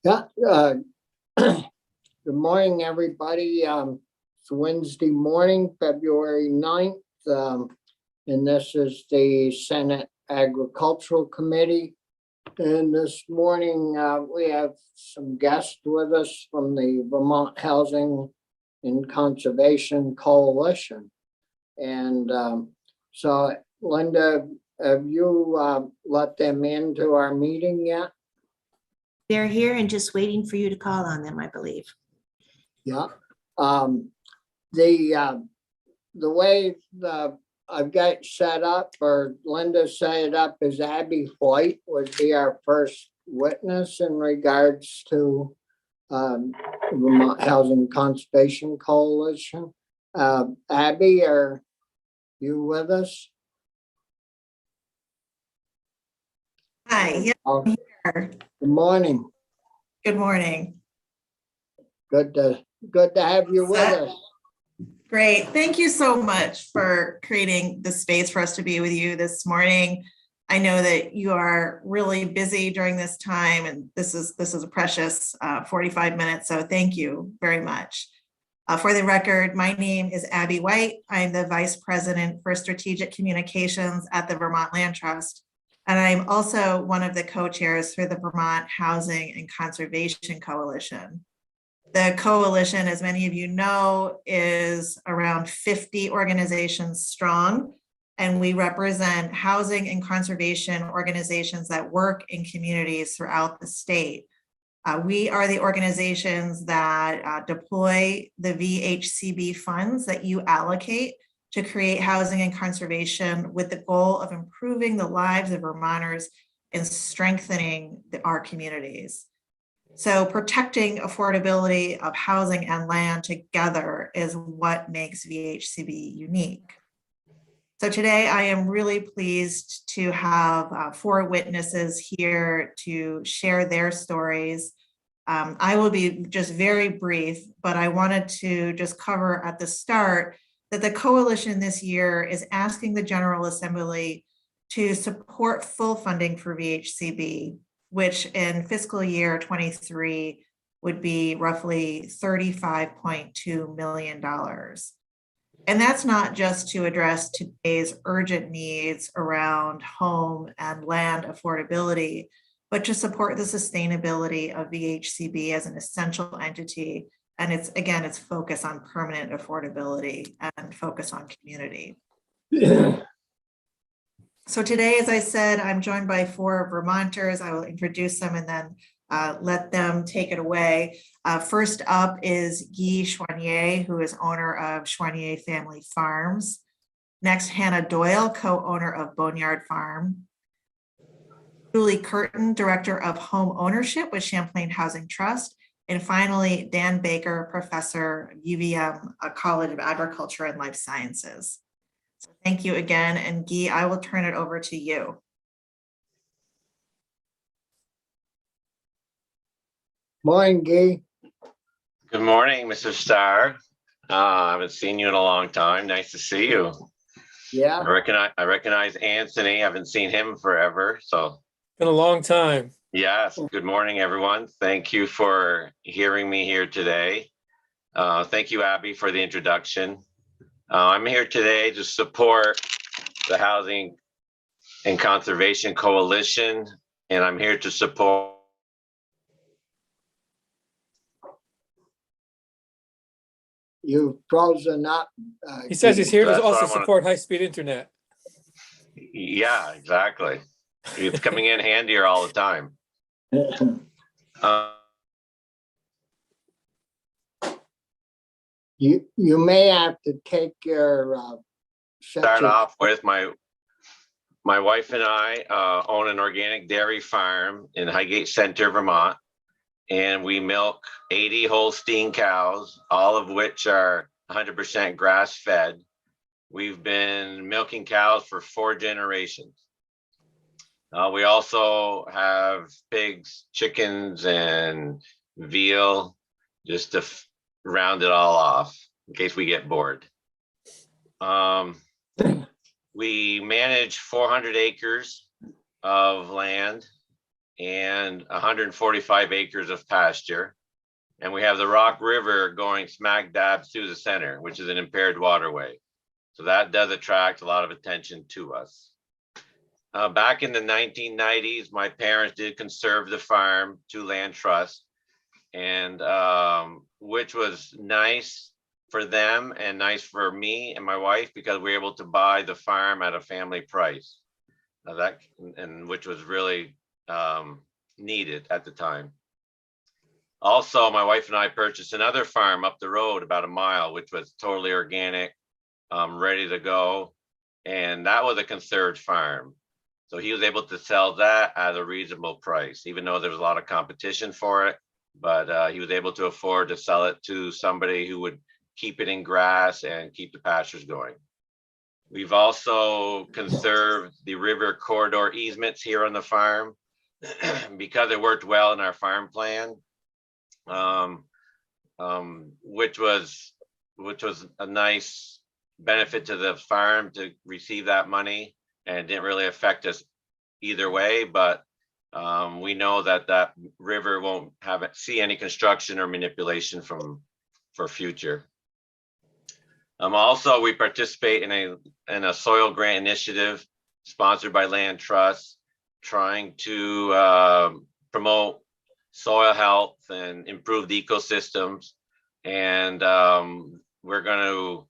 Yeah, good morning, everybody. It's Wednesday morning, February 9th, and this is the Senate Agricultural Committee. And this morning, we have some guests with us from the Vermont Housing and Conservation Coalition. And so, Linda, have you let them into our meeting yet? They're here and just waiting for you to call on them, I believe. Yeah. The way I've got set up, or Linda set it up, is Abby White would be our first witness in regards to Vermont Housing Conservation Coalition. Abby, are you with us? Hi, yeah, I'm here. Good morning. Good morning. Good to have you with us. Great. Thank you so much for creating the space for us to be with you this morning. I know that you are really busy during this time, and this is a precious 45 minutes, so thank you very much. For the record, my name is Abby White. I'm the Vice President for Strategic Communications at the Vermont Land Trust. And I'm also one of the co-chairs for the Vermont Housing and Conservation Coalition. The coalition, as many of you know, is around 50 organizations strong, and we represent housing and conservation organizations that work in communities throughout the state. We are the organizations that deploy the Vhcb funds that you allocate to create housing and conservation with the goal of improving the lives of Vermonters and strengthening our communities. So protecting affordability of housing and land together is what makes Vhcb unique. So today I am really pleased to have 4 witnesses here to share their stories. I will be just very brief, but I wanted to just cover at the start that the coalition this year is asking the General Assembly to support full funding for Vhcb, which in fiscal year 23 would be roughly $35.2 million. And that's not just to address today's urgent needs around home and land affordability, but to support the sustainability of Vhcb as an essential entity. And it's focus on permanent affordability and focus on community. So today, as I said, I'm joined by 4 Vermonters. I will introduce them and then let them take it away. First up is Guy Choinier, who is owner of Choinier Family Farms. Next, Hannah Doyle, co-owner of Boneyard Farm. Julie Curtin, Director of Home Ownership with Champlain Housing Trust. And finally, Dan Baker, Professor of UVM College of Agriculture and Life Sciences. So thank you again. And Guy, I will turn it over to you. Morning, Guy. Good morning, Mr. Starr. I haven't seen you in a long time. Nice to see you. Yeah. I recognize Anthony. I haven't seen him forever. So been a long time. Yes. Good morning, everyone. Thank you for hearing me here today. Thank you, Abby, for the introduction. I'm here today to support the Housing and Conservation Coalition, and I'm here to support. You've frozen up. He says he's here to That's what also I wanna- support high-speed internet. Yeah, exactly. It's coming in handier all the time. You may have to take your Start off with my wife and I own an organic dairy farm in Highgate Center, Vermont, and we milk 80 Holstein cows, all of which are 100% grass fed. We've been milking cows for 4 generations. We also have pigs, chickens, and veal, just to round it all off in case we get bored. We manage 400 acres of land and 145 acres of pasture. And we have the Rock River going smack dab through the center, which is an impaired waterway. So that does attract a lot of attention to us. Back in the 1990s, my parents did conserve the farm to land trust, and which was nice for them and nice for me and my wife, because we were able to buy the farm at a family price. Which was really needed at the time. Also, my wife and I purchased another farm up the road about a mile, which was totally organic, ready to go. And that was a conserved farm. So he was able to sell that at a reasonable price, even though there's a lot of competition for it. But he was able to afford to sell it to somebody who would keep it in grass and keep the pastures going. We've also conserved the river corridor easements here on the farm because it worked well in our farm plan, which was a nice benefit to the farm to receive that money, and it didn't really affect us either way. But we know that that river won't see any construction or manipulation for future. Also, we participate in a soil grant initiative sponsored by Land Trust, trying to promote soil health and improved ecosystems. And we're going to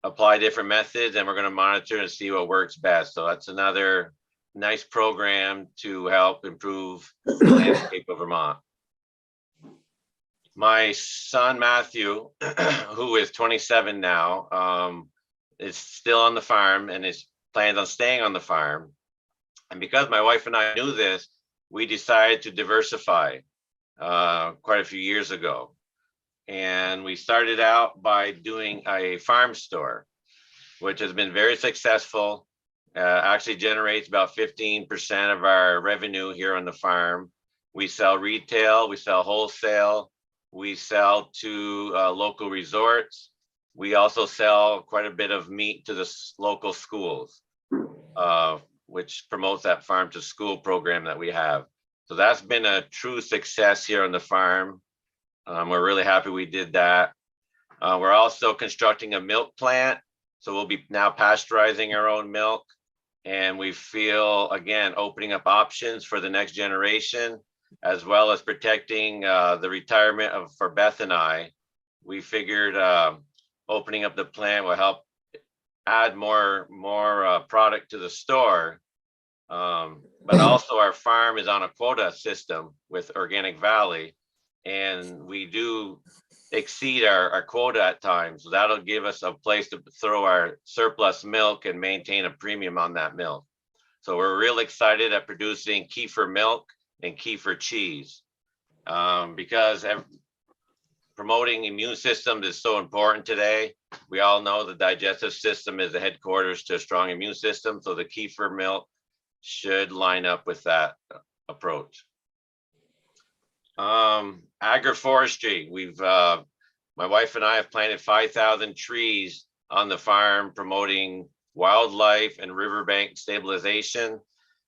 apply different methods, and we're going to monitor and see what works best. So that's another nice program to help improve the landscape of Vermont. My son, Matthew, who is 27 now, is still on the farm and is plans on staying on the farm. And because my wife and I knew this, we decided to diversify quite a few years ago. And we started out by doing a farm store, which has been very successful. Actually generates about 15% of our revenue here on the farm. We sell retail, we sell wholesale, we sell to local resorts. We also sell quite a bit of meat to the local schools, which promotes that farm to school program that we have. So that's been a true success here on the farm. We're really happy we did that. We're also constructing a milk plant. So we'll be now pasteurizing our own milk. And we feel, again, opening up options for the next generation, as well as protecting the retirement for Beth and I. We figured opening up the plant will help add more product to the store. But also our farm is on a quota system with Organic Valley, and we do exceed our quota at times. So that'll give us a place to throw our surplus milk and maintain a premium on that milk. So we're real excited at producing kefir milk and kefir cheese, because promoting immune systems is so important today. We all know the digestive system is the headquarters to a strong immune system. So the kefir milk should line up with that approach. Agroforestry, my wife and I have planted 5,000 trees on the farm, promoting wildlife and riverbank stabilization.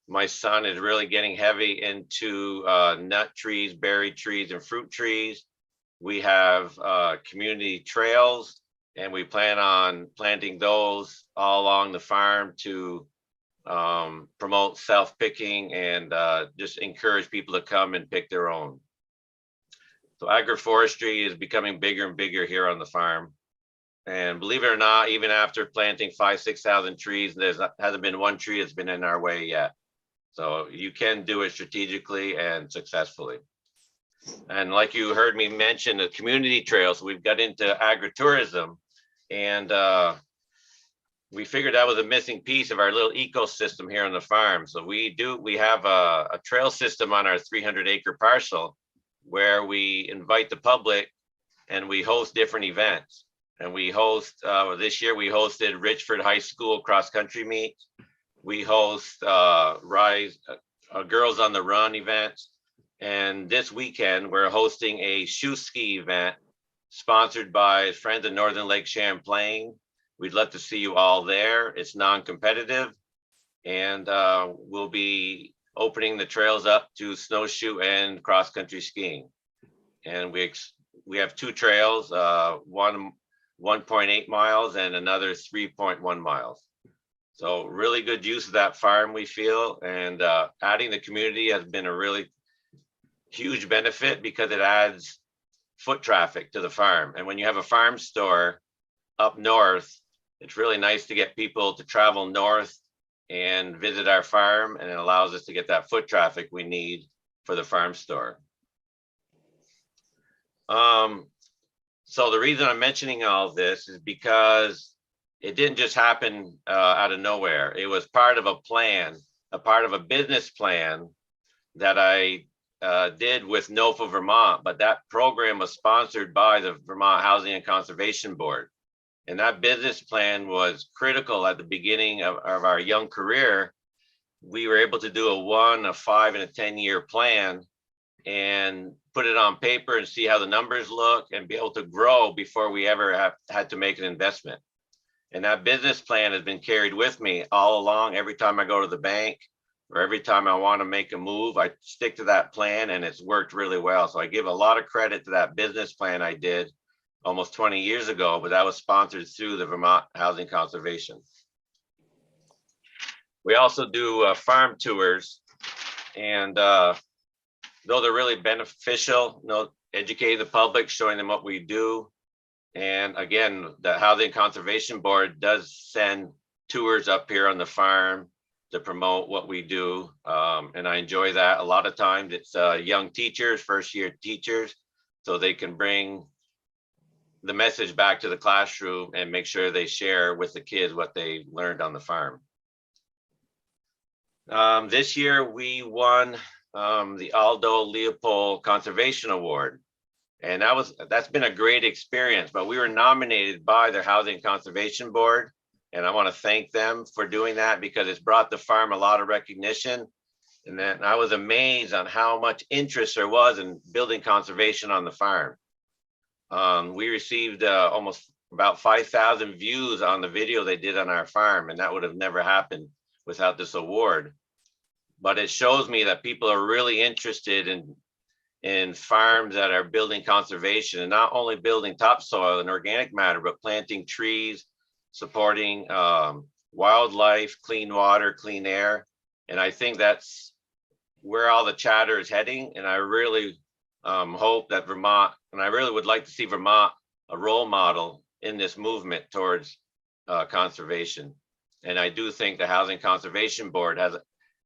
My son is really getting heavy into nut trees, berry trees, and fruit trees. We have community trails, and we plan on planting those all along the farm to promote self-picking and just encourage people to come and pick their own. So agroforestry is becoming bigger and bigger here on the farm. And believe it or not, even after planting 5,000-6,000 trees, there hasn't been one tree that's been in our way yet. So you can do it strategically and successfully. And like you heard me mention, the community trails, we've got into agritourism, and we figured that was a missing piece of our little ecosystem here on the farm. So we have a trail system on our 300-acre parcel where we invite the public and we host different events. And we host, this year we hosted Richford High School cross-country meet. We host Girls on the Run events. And this weekend, we're hosting a shoe ski event sponsored by Friends of Northern Lake Champlain. We'd love to see you all there. It's non-competitive, and we'll be opening the trails up to snowshoe and cross-country skiing. And we have 2 trails, one 1.8 miles and another 3.1 miles. So really good use of that farm, we feel, and adding the community has been a really huge benefit because it adds foot traffic to the farm. And when you have a farm store up north, it's really nice to get people to travel north and visit our farm, and it allows us to get that foot traffic we need for the farm store. So the reason I'm mentioning all this is because it didn't just happen out of nowhere. It was part of a plan, a part of a business plan that I did with NOFA Vermont, but that program was sponsored by the Vermont Housing and Conservation Board. And that business plan was critical at the beginning of our young career. We were able to do a 1, a 5, and a 10-year plan and put it on paper and see how the numbers look and be able to grow before we ever had to make an investment. And that business plan has been carried with me all along. Every time I go to the bank or every time I want to make a move, I stick to that plan, and it's worked really well. So I give a lot of credit to that business plan I did almost 20 years ago, but that was sponsored through the Vermont Housing Conservation. We also do farm tours, and those are really beneficial, educating the public, showing them what we do. And again, the Housing Conservation Board does send tours up here on the farm to promote what we do. And I enjoy that. A lot of times it's young teachers, first-year teachers, so they can bring the message back to the classroom and make sure they share with the kids what they learned on the farm. This year we won the Aldo Leopold Conservation Award. And that's been a great experience, but we were nominated by the Housing Conservation Board. And I want to thank them for doing that because it's brought the farm a lot of recognition. And then I was amazed on how much interest there was in building conservation on the farm. We received almost about 5,000 views on the video they did on our farm, and that would have never happened without this award. But it shows me that people are really interested in farms that are building conservation, and not only building topsoil and organic matter, but planting trees, supporting wildlife, clean water, clean air. And I think that's where all the chatter is heading. And I really hope that Vermont, and I really would like to see Vermont a role model in this movement towards conservation. And I do think the Housing Conservation Board has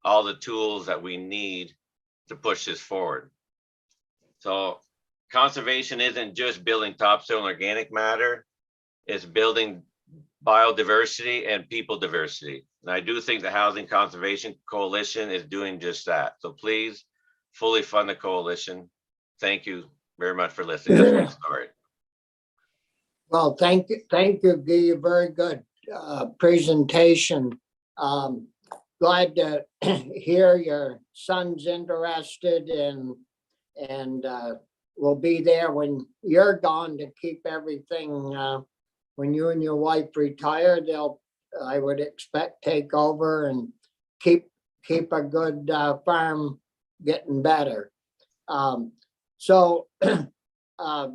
all the tools that we need to push this forward. So conservation isn't just building topsoil and organic matter, it's building biodiversity and people diversity. And I do think the Housing Conservation Coalition is doing just that. So please fully fund the coalition. Thank you very much for listening. That's my story. Well, thank you, Guy. Very good presentation. Glad to hear your son's interested and we'll be there when you're gone to keep everything. When you and your wife retire, they'll, I would expect, take over and keep a good farm getting better. So I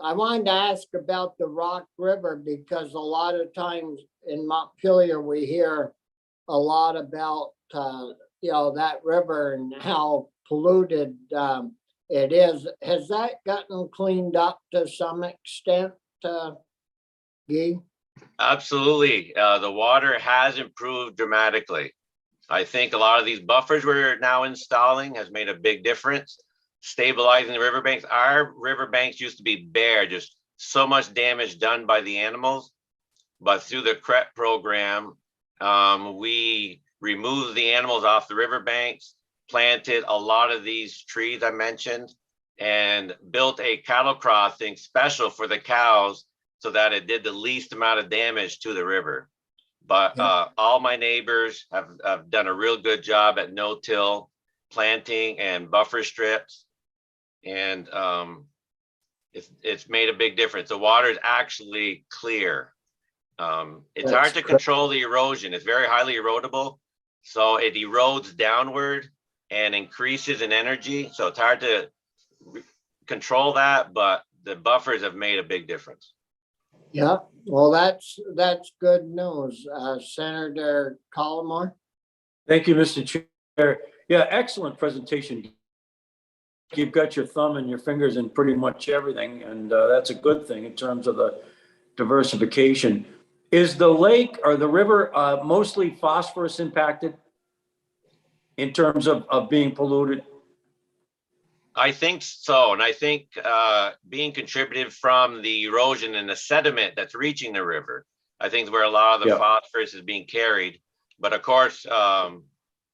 wanted to ask about the Rock River because a lot of times in Montpelier we hear a lot about that river and how polluted it is. Has that gotten cleaned up to some extent, Guy? Absolutely. The water has improved dramatically. I think a lot of these buffers we're now installing has made a big difference, stabilizing the riverbanks. Our riverbanks used to be bare, just so much damage done by the animals. But through the CREP program, we removed the animals off the riverbanks, planted a lot of these trees I mentioned, and built a cattle crossing special for the cows so that it did the least amount of damage to the river. But all my neighbors have done a real good job at no-till planting and buffer strips. And it's made a big difference. The water is actually clear. It's hard to control the erosion. It's very highly erodible. So it erodes downward and increases in energy. So it's hard to control that, but the buffers have made a big difference. Yeah, well, that's good news. Senator Collmore? Thank you, Mr. Chair. Yeah, excellent presentation. You've got your thumb and your fingers in pretty much everything, and that's a good thing in terms of the diversification. Is the lake or the river mostly phosphorus impacted in terms of being polluted? I think so. And I think being contributed from the erosion and the sediment that's reaching the river, I think is where a lot of the phosphorus is being carried. But of course,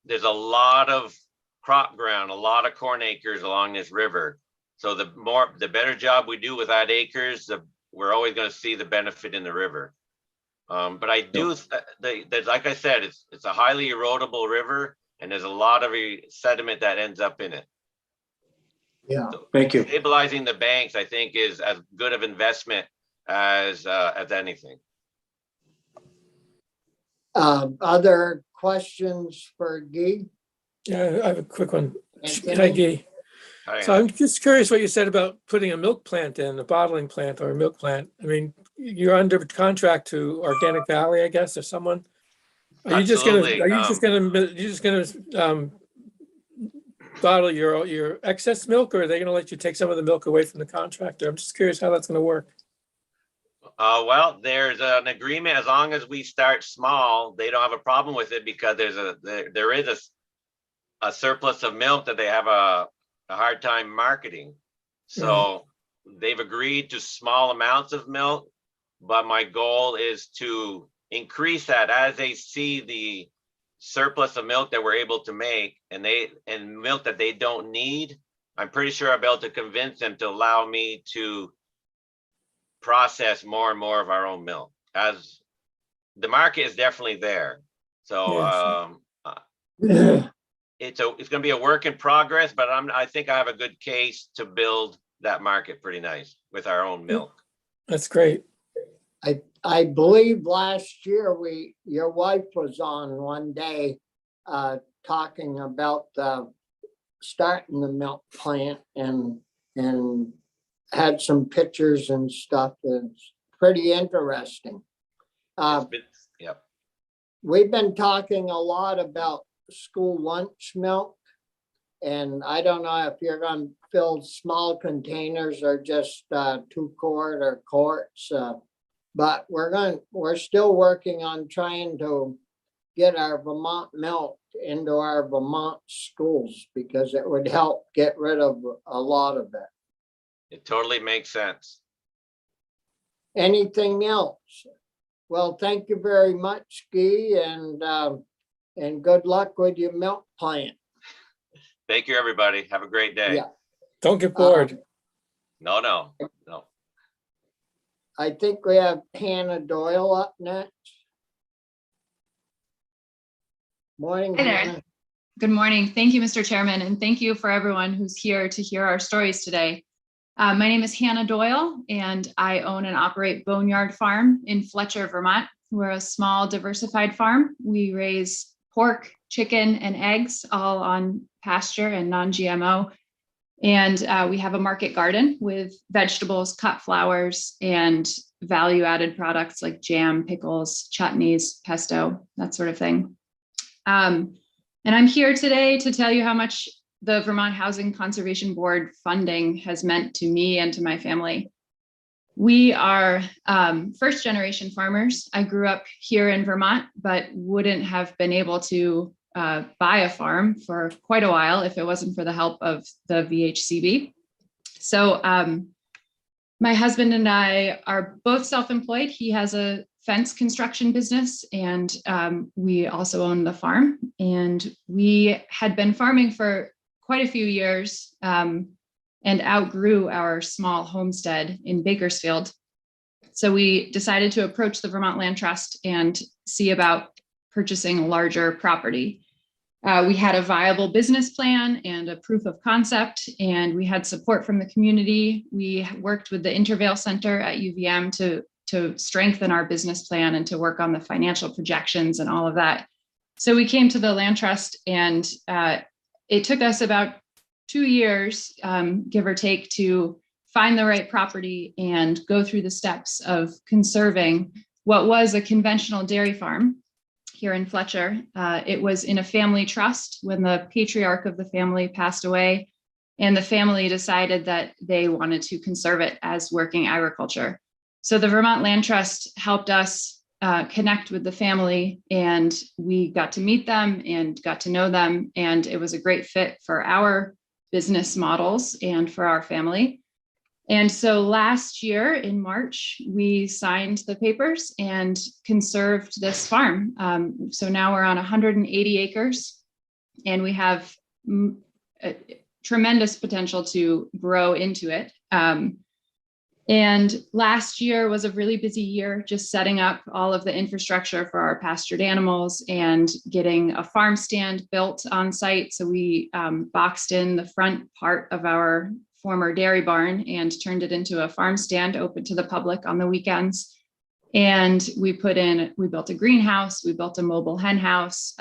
there's a lot of crop ground, a lot of corn acres along this river. So the better job we do with that acres, we're always going to see the benefit in the river. But I do, there's, like I said, it's a highly erodible river, and there's a lot of sediment that ends up in it. Yeah, So thank you. Stabilizing the banks, I think, is as good of investment as anything. other questions for Guy? Yeah, I have a quick one. Anthony? Hi, Guy. Hi, So I'm just curious what you said about putting a milk plant in, a bottling plant or a milk plant. I mean, you're under contract to Organic Valley, I guess, or someone. Are you just gonna, bottle your excess milk, or are they gonna let you take some of the milk away from the contractor? I'm just curious how that's gonna work. well, there's an agreement. As long as we start small, they don't have a problem with it, because there is a surplus of milk that they have a hard time marketing. So they've agreed to small amounts of milk, but my goal is to increase that as they see the surplus of milk that we're able to make, and milk that they don't need. I'm pretty sure I'll be able to convince them to allow me to process more and more of our own milk, as the market is definitely there. So it's going to be a work in progress, but I think I have a good case to build that market pretty nice with our own milk. That's great. I believe last year your wife was on one day talking about starting the milk plant and had some pictures and stuff. It's pretty interesting. Yep. We've been talking a lot about school lunch milk, and I don't know if you're going to fill small containers or just 2-quart or quarts. But we're still working on trying to get our Vermont milk into our Vermont schools, because it would help get rid of a lot of it. It totally makes sense. Anything else? Well, thank you very much, Guy, and good luck with your milk plant. Thank you, everybody. Have a great day. Yeah. Don't get bored. No. I think we have Hannah Doyle up next. Morning, Hi there. Hannah. Good morning. Thank you, Mr. Chairman, and thank you for everyone who's here to hear our stories today. My name is Hannah Doyle, and I own and operate Boneyard Farm in Fletcher, Vermont. We're a small diversified farm. We raise pork, chicken, and eggs, all on pasture and non-GMO. And we have a market garden with vegetables, cut flowers, and value-added products like jam, pickles, chutneys, pesto, that sort of thing. And I'm here today to tell you how much the Vermont Housing Conservation Board funding has meant to me and to my family. We are first-generation farmers. I grew up here in Vermont, but wouldn't have been able to buy a farm for quite a while if it wasn't for the help of the Vhcb. So my husband and I are both self-employed. He has a fence construction business, and we also own the farm. And we had been farming for quite a few years and outgrew our small homestead in Bakersfield. So we decided to approach the Vermont Land Trust and see about purchasing a larger property. We had a viable business plan and a proof of concept, and we had support from the community. We worked with the Intervale Center at UVM to strengthen our business plan and to work on the financial projections and all of that. So we came to the land trust, and it took us about 2 years, give or take, to find the right property and go through the steps of conserving what was a conventional dairy farm here in Fletcher. It was in a family trust when the patriarch of the family passed away, and the family decided that they wanted to conserve it as working agriculture. So the Vermont Land Trust helped us connect with the family, and we got to meet them and got to know them, and it was a great fit for our business models and for our family. And so last year in March, we signed the papers and conserved this farm. So now we're on 180 acres, and we have tremendous potential to grow into it. And last year was a really busy year, just setting up all of the infrastructure for our pastured animals and getting a farm stand built on site. So we boxed in the front part of our former dairy barn and turned it into a farm stand open to the public on the weekends. And we built a greenhouse, we built a mobile hen house,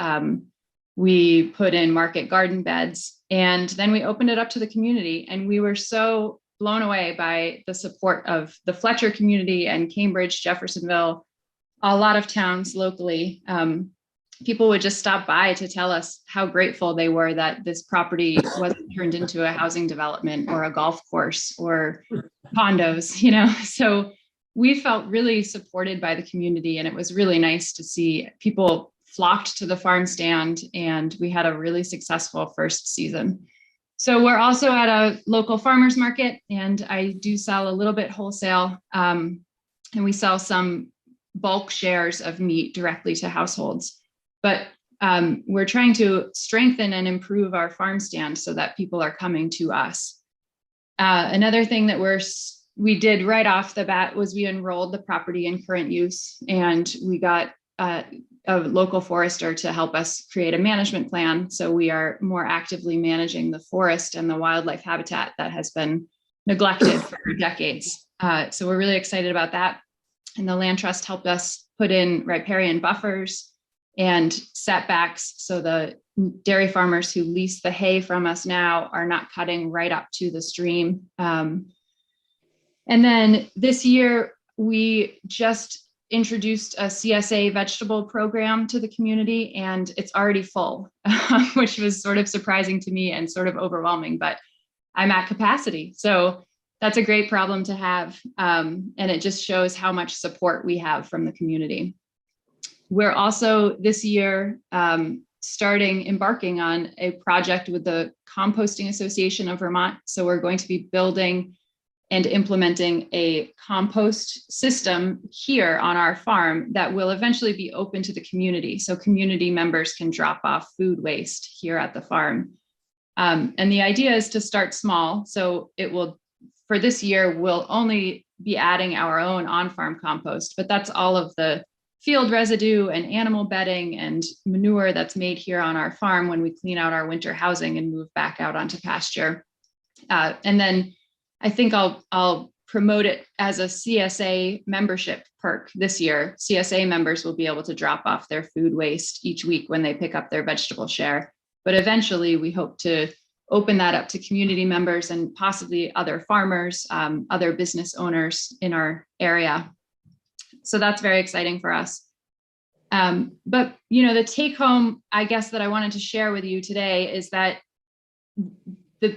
we put in market garden beds, and then we opened it up to the community. And we were so blown away by the support of the Fletcher community and Cambridge, Jeffersonville, a lot of towns locally. People would just stop by to tell us how grateful they were that this property wasn't turned into a housing development or a golf course or condos, So we felt really supported by the community, and it was really nice to see people flocked to the farm stand, and we had a really successful first season. So we're also at a local farmers market, and I do sell a little bit wholesale, and we sell some bulk shares of meat directly to households. But we're trying to strengthen and improve our farm stand so that people are coming to us. Another thing that we did right off the bat was we enrolled the property in current use, and we got a local forester to help us create a management plan. So we are more actively managing the forest and the wildlife habitat that has been neglected for decades. So we're really excited about that. And the Land Trust helped us put in riparian buffers and setbacks, so the dairy farmers who lease the hay from us now are not cutting right up to the stream. And then this year, we just introduced a CSA vegetable program to the community, and it's already full, which was sort of surprising to me and sort of overwhelming, but I'm at capacity. So that's a great problem to have. And it just shows how much support we have from the community. We're also this year embarking on a project with the Composting Association of Vermont. So we're going to be building and implementing a compost system here on our farm that will eventually be open to the community. So community members can drop off food waste here at the farm. And the idea is to start small. So for this year, we'll only be adding our own on-farm compost, but that's all of the field residue and animal bedding and manure that's made here on our farm when we clean out our winter housing and move back out onto pasture. And then I think I'll promote it as a CSA membership perk this year. CSA members will be able to drop off their food waste each week when they pick up their vegetable share. But eventually we hope to open that up to community members and possibly other farmers, other business owners in our area. So that's very exciting for us. But the take home, I guess, that I wanted to share with you today is that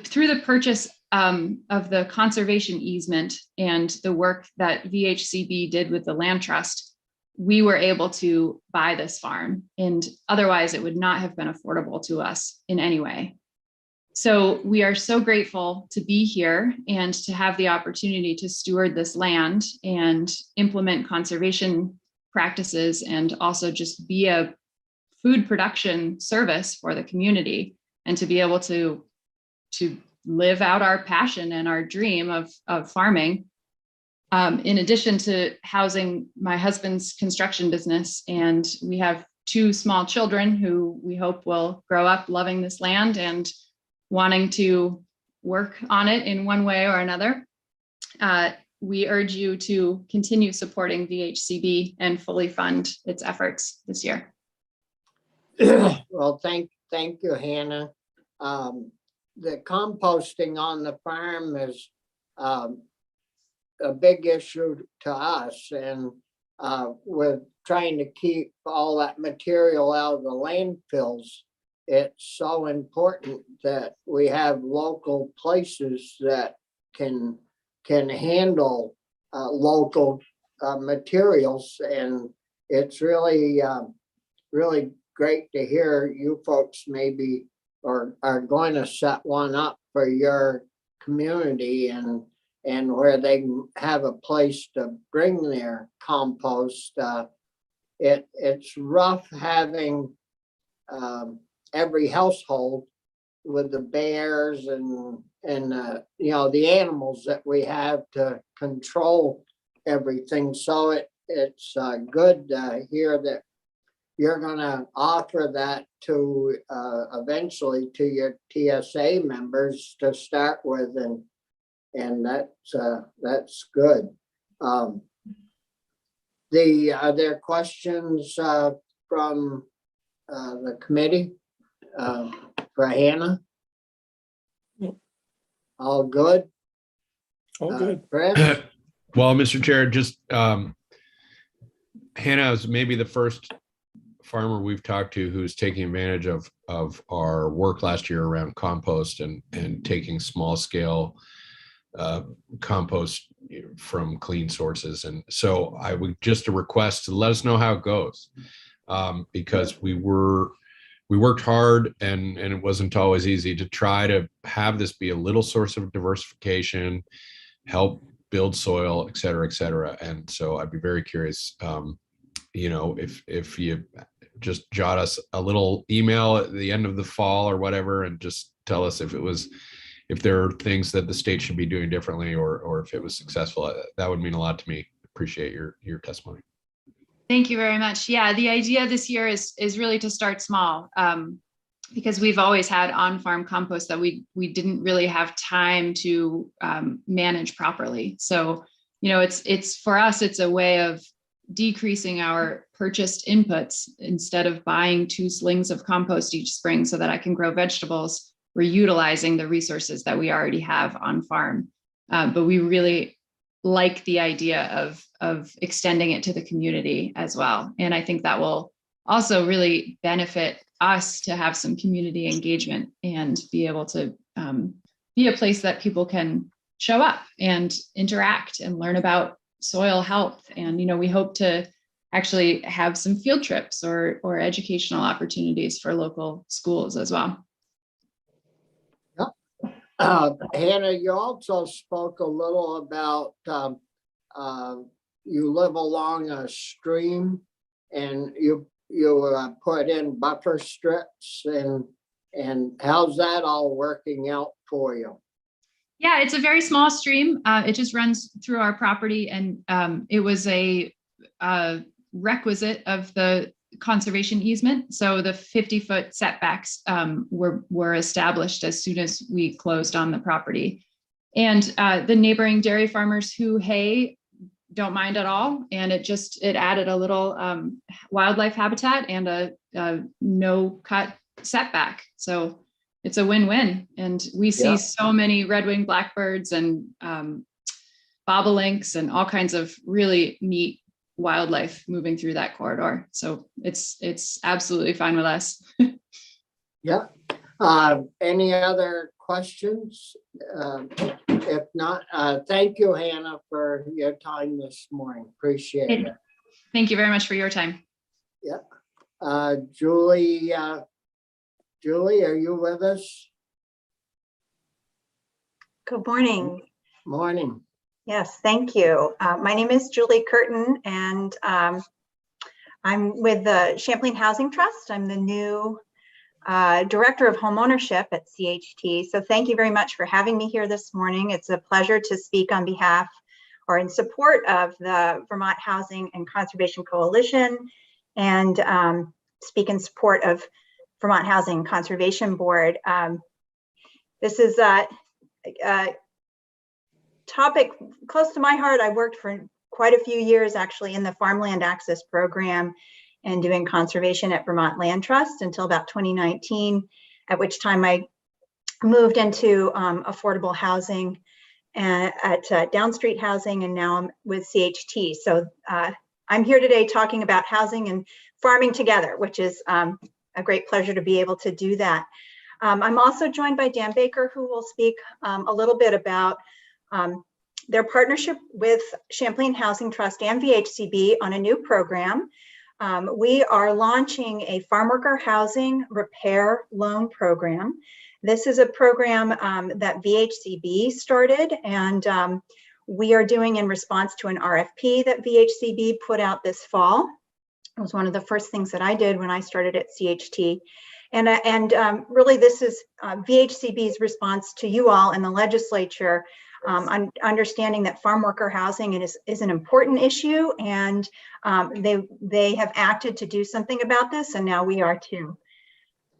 through the purchase of the conservation easement and the work that Vhcb did with the Land Trust, we were able to buy this farm, and otherwise it would not have been affordable to us in any way. So we are so grateful to be here and to have the opportunity to steward this land and implement conservation practices, and also just be a food production service for the community, and to be able to live out our passion and our dream of farming, in addition to housing my husband's construction business. And we have 2 small children who we hope will grow up loving this land and wanting to work on it in one way or another. We urge you to continue supporting Vhcb and fully fund its efforts this year. Well, thank you, Hannah. The composting on the farm is a big issue to us, and with trying to keep all that material out of the landfills, it's so important that we have local places that can handle local materials, and it's really really great to hear you folks maybe or are going to set one up for your community, and where they can have a place to bring their compost. It's rough having every household with the bears and you know, the animals that we have to control everything. So it's good to hear that you're gonna offer that to eventually to your TSA members to start with, and that's good. Are there questions from the committee for Hannah? All good? Oh, good. Chris? Well, Mr. Chair, just Hannah is maybe the first farmer we've talked to who's taking advantage of our work last year around compost and taking small scale compost from clean sources. And so I would just a request to let us know how it goes, because we worked hard and it wasn't always easy to try to have this be a little source of diversification, help build soil, et cetera, et cetera. And so I'd be very curious, you know, if you just jot us a little email at the end of the fall or whatever, and just tell us if there are things that the state should be doing differently, or if it was successful. That would mean a lot to me. Appreciate your testimony. Thank you very much. Yeah, the idea this year is really to start small, because we've always had on-farm compost that we didn't really have time to manage properly. So, you know, it's for us, it's a way of decreasing our purchased inputs. Instead of buying 2 slings of compost each spring so that I can grow vegetables, we're utilizing the resources that we already have on farm. But we really like the idea of extending it to the community as well. And I think that will also really benefit us to have some community engagement and be able to be a place that people can show up and interact and learn about soil health. And, you know, we hope to actually have some field trips or educational opportunities for local schools as well. Hannah, you also spoke a little about you live along a stream, and you put in buffer strips, and how's that all working out for you? Yeah, it's a very small stream. It just runs through our property, and it was a requisite of the conservation easement. So the 50-foot setbacks were established as soon as we closed on the property. And the neighboring dairy farmers who hay don't mind at all. And it added a little wildlife habitat and a no-cut setback. So it's a win-win. And we see so many red-winged blackbirds and bobolinks and all kinds of really neat wildlife moving through that corridor. So it's absolutely fine with us. Yeah. Any other questions? If not, thank you, Hannah, for your time this morning. Appreciate it. Thank you very much for your time. Yeah. Julie, are you with us? Good morning. Morning. Yes, thank you. My name is Julie Curtin, and I'm with the Champlain Housing Trust. I'm the new Director of Homeownership at CHT. So thank you very much for having me here this morning. It's a pleasure to speak on behalf or in support of the Vermont Housing and Conservation Coalition, and speak in support of Vermont Housing Conservation Board. This is a topic close to my heart. I worked for quite a few years actually in the Farmland Access Program, and doing conservation at Vermont Land Trust until about 2019, at which time I moved into affordable housing at Downstreet Housing, and now I'm with CHT. So I'm here today talking about housing and farming together, which is a great pleasure to be able to do that. I'm also joined by Dan Baker, who will speak a little bit about their partnership with Champlain Housing Trust and Vhcb on a new program. We are launching a Farmworker housing repair loan program. This is a program that Vhcb started, and we are doing in response to an RFP that Vhcb put out this fall. It was one of the first things that I did when I started at CHT. And really, this is Vhcb's response to you all in the legislature, understanding that farm worker housing is an important issue, and they have acted to do something about this, and now we are too.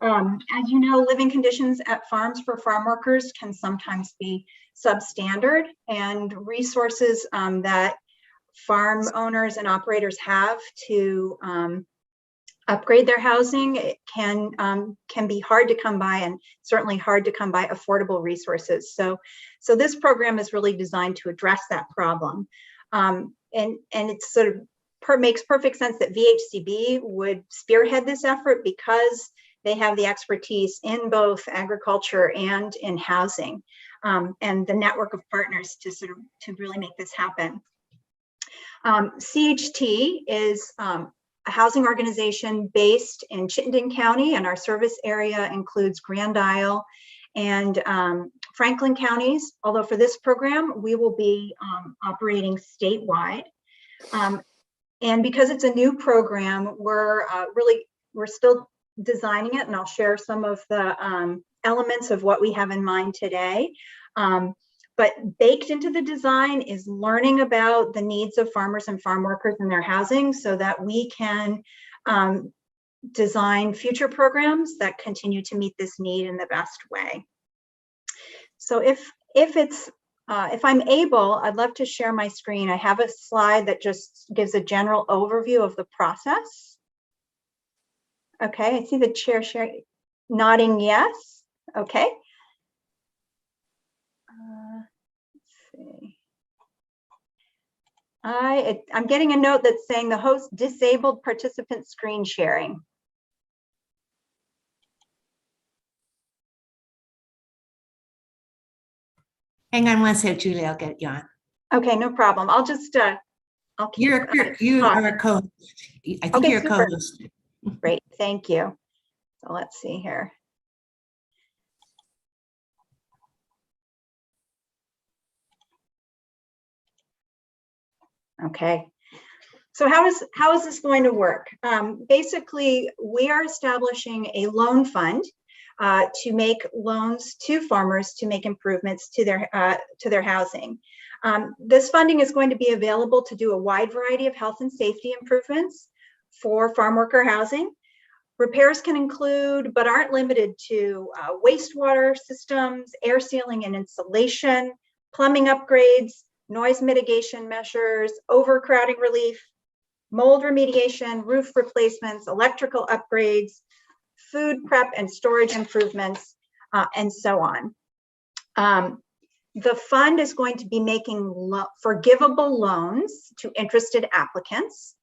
As you know, living conditions at farms for farm workers can sometimes be substandard, and resources that farm owners and operators have to upgrade their housing, it can be hard to come by, and certainly hard to come by affordable resources. So this program is really designed to address that problem. And it's sort of makes perfect sense that Vhcb would spearhead this effort because they have the expertise in both agriculture and in housing, and the network of partners to really make this happen. CHT is a housing organization based in Chittenden County, and our service area includes Grand Isle and Franklin counties. Although for this program, we will be operating statewide. And because it's a new program, we're still designing it, and I'll share some of the elements of what we have in mind today. But baked into the design is learning about the needs of farmers and farm workers in their housing, so that we can design future programs that continue to meet this need in the best way. So if I'm able, I'd love to share my screen. I have a slide that just gives a general overview of the process. Okay, I see the chair nodding yes. Okay. Let's see. I'm getting a note that's saying the host disabled participant screen sharing. Hang on one sec, Julie, I'll get you on. Okay, no problem. I'll just, I'll keep, You are a co-host. I think Okay, you're a super. co-host. Great, thank you. So let's see here. Okay, so how is this going to work? Basically, we are establishing a loan fund to make loans to farmers to make improvements to their housing. This funding is going to be available to do a wide variety of health and safety improvements for farm worker housing. Repairs can include, but aren't limited to, wastewater systems, air sealing and insulation, plumbing upgrades, noise mitigation measures, overcrowding relief, mold remediation, roof replacements, electrical upgrades, food prep and storage improvements, and so on. The fund is going to be making forgivable loans to interested applicants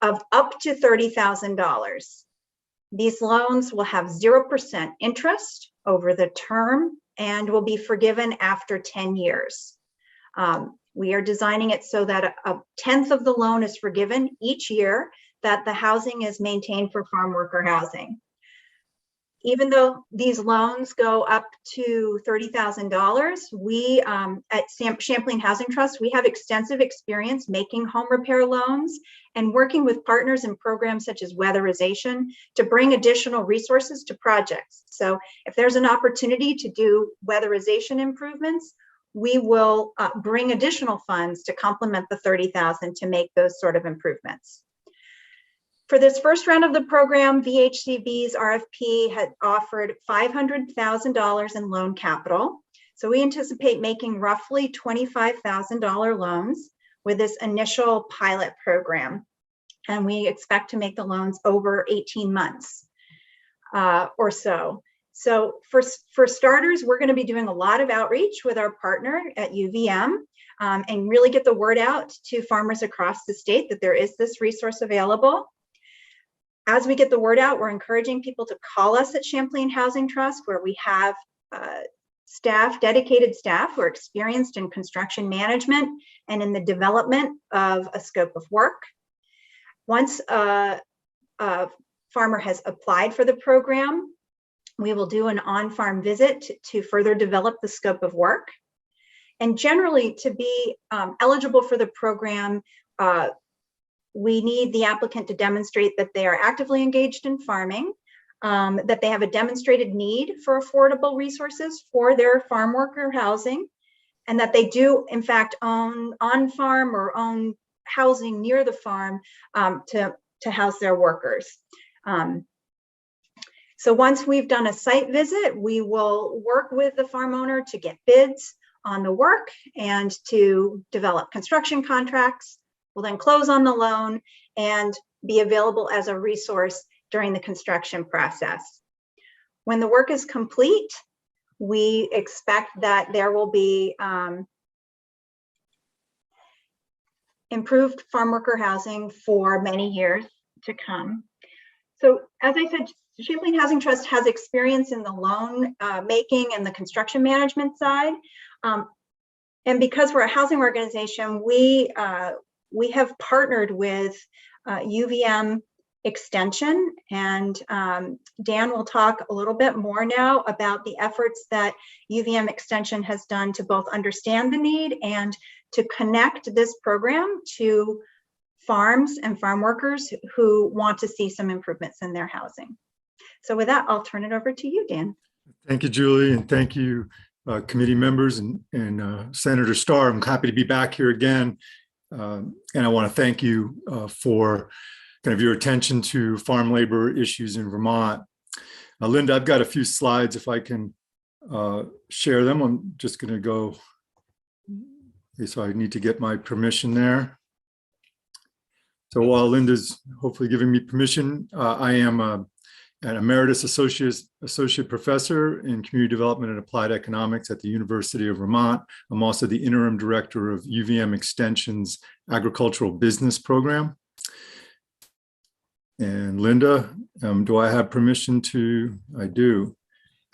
of up to $30,000. These loans will have 0% interest over the term and will be forgiven after 10 years. We are designing it so that a tenth of the loan is forgiven each year that the housing is maintained for farm worker housing. Even though these loans go up to $30,000, we at Champlain Housing Trust, we have extensive experience making home repair loans and working with partners in programs such as weatherization to bring additional resources to projects. So if there's an opportunity to do weatherization improvements, we will bring additional funds to complement the $30,000 to make those sort of improvements. For this first round of the program, Vhcb's RFP had offered $500,000 in loan capital. So we anticipate making roughly $25,000 loans with this initial pilot program. and we expect to make the loans over 18 months or so. So for starters, we're going to be doing a lot of outreach with our partner at UVM and really get the word out to farmers across the state that there is this resource available. As we get the word out, we're encouraging people to call us at Champlain Housing Trust, where we have dedicated staff who are experienced in construction management and in the development of a scope of work. Once a farmer has applied for the program, we will do an on-farm visit to further develop the scope of work. And generally, to be eligible for the program, we need the applicant to demonstrate that they are actively engaged in farming, that they have a demonstrated need for affordable resources for their farm worker housing, and that they do, in fact, own on-farm or own housing near the farm to house their workers. So once we've done a site visit, we will work with the farm owner to get bids on the work and to develop construction contracts. We'll then close on the loan and be available as a resource during the construction process. When the work is complete, we expect that there will be improved farm worker housing for many years to come. So as I said, Champlain Housing Trust has experience in the loan making and the construction management side. And because we're a housing organization, we have partnered with UVM Extension, and Dan will talk a little bit more now about the efforts that UVM Extension has done to both understand the need and to connect this program to farms and farm workers who want to see some improvements in their housing. So with that, I'll turn it over to you, Dan. Thank you, Julie, and thank you, committee members and Senator Starr. I'm happy to be back here again. And I want to thank you for kind of your attention to farm labor issues in Vermont. Linda, I've got a few slides if I can share them. I'm just going to go. Okay, so I need to get my permission there. So while Linda's hopefully giving me permission, I am an emeritus associate professor in community development and applied economics at the University of Vermont. I'm also the interim director of UVM Extension's agricultural business program. And Linda, do I have permission to? I do.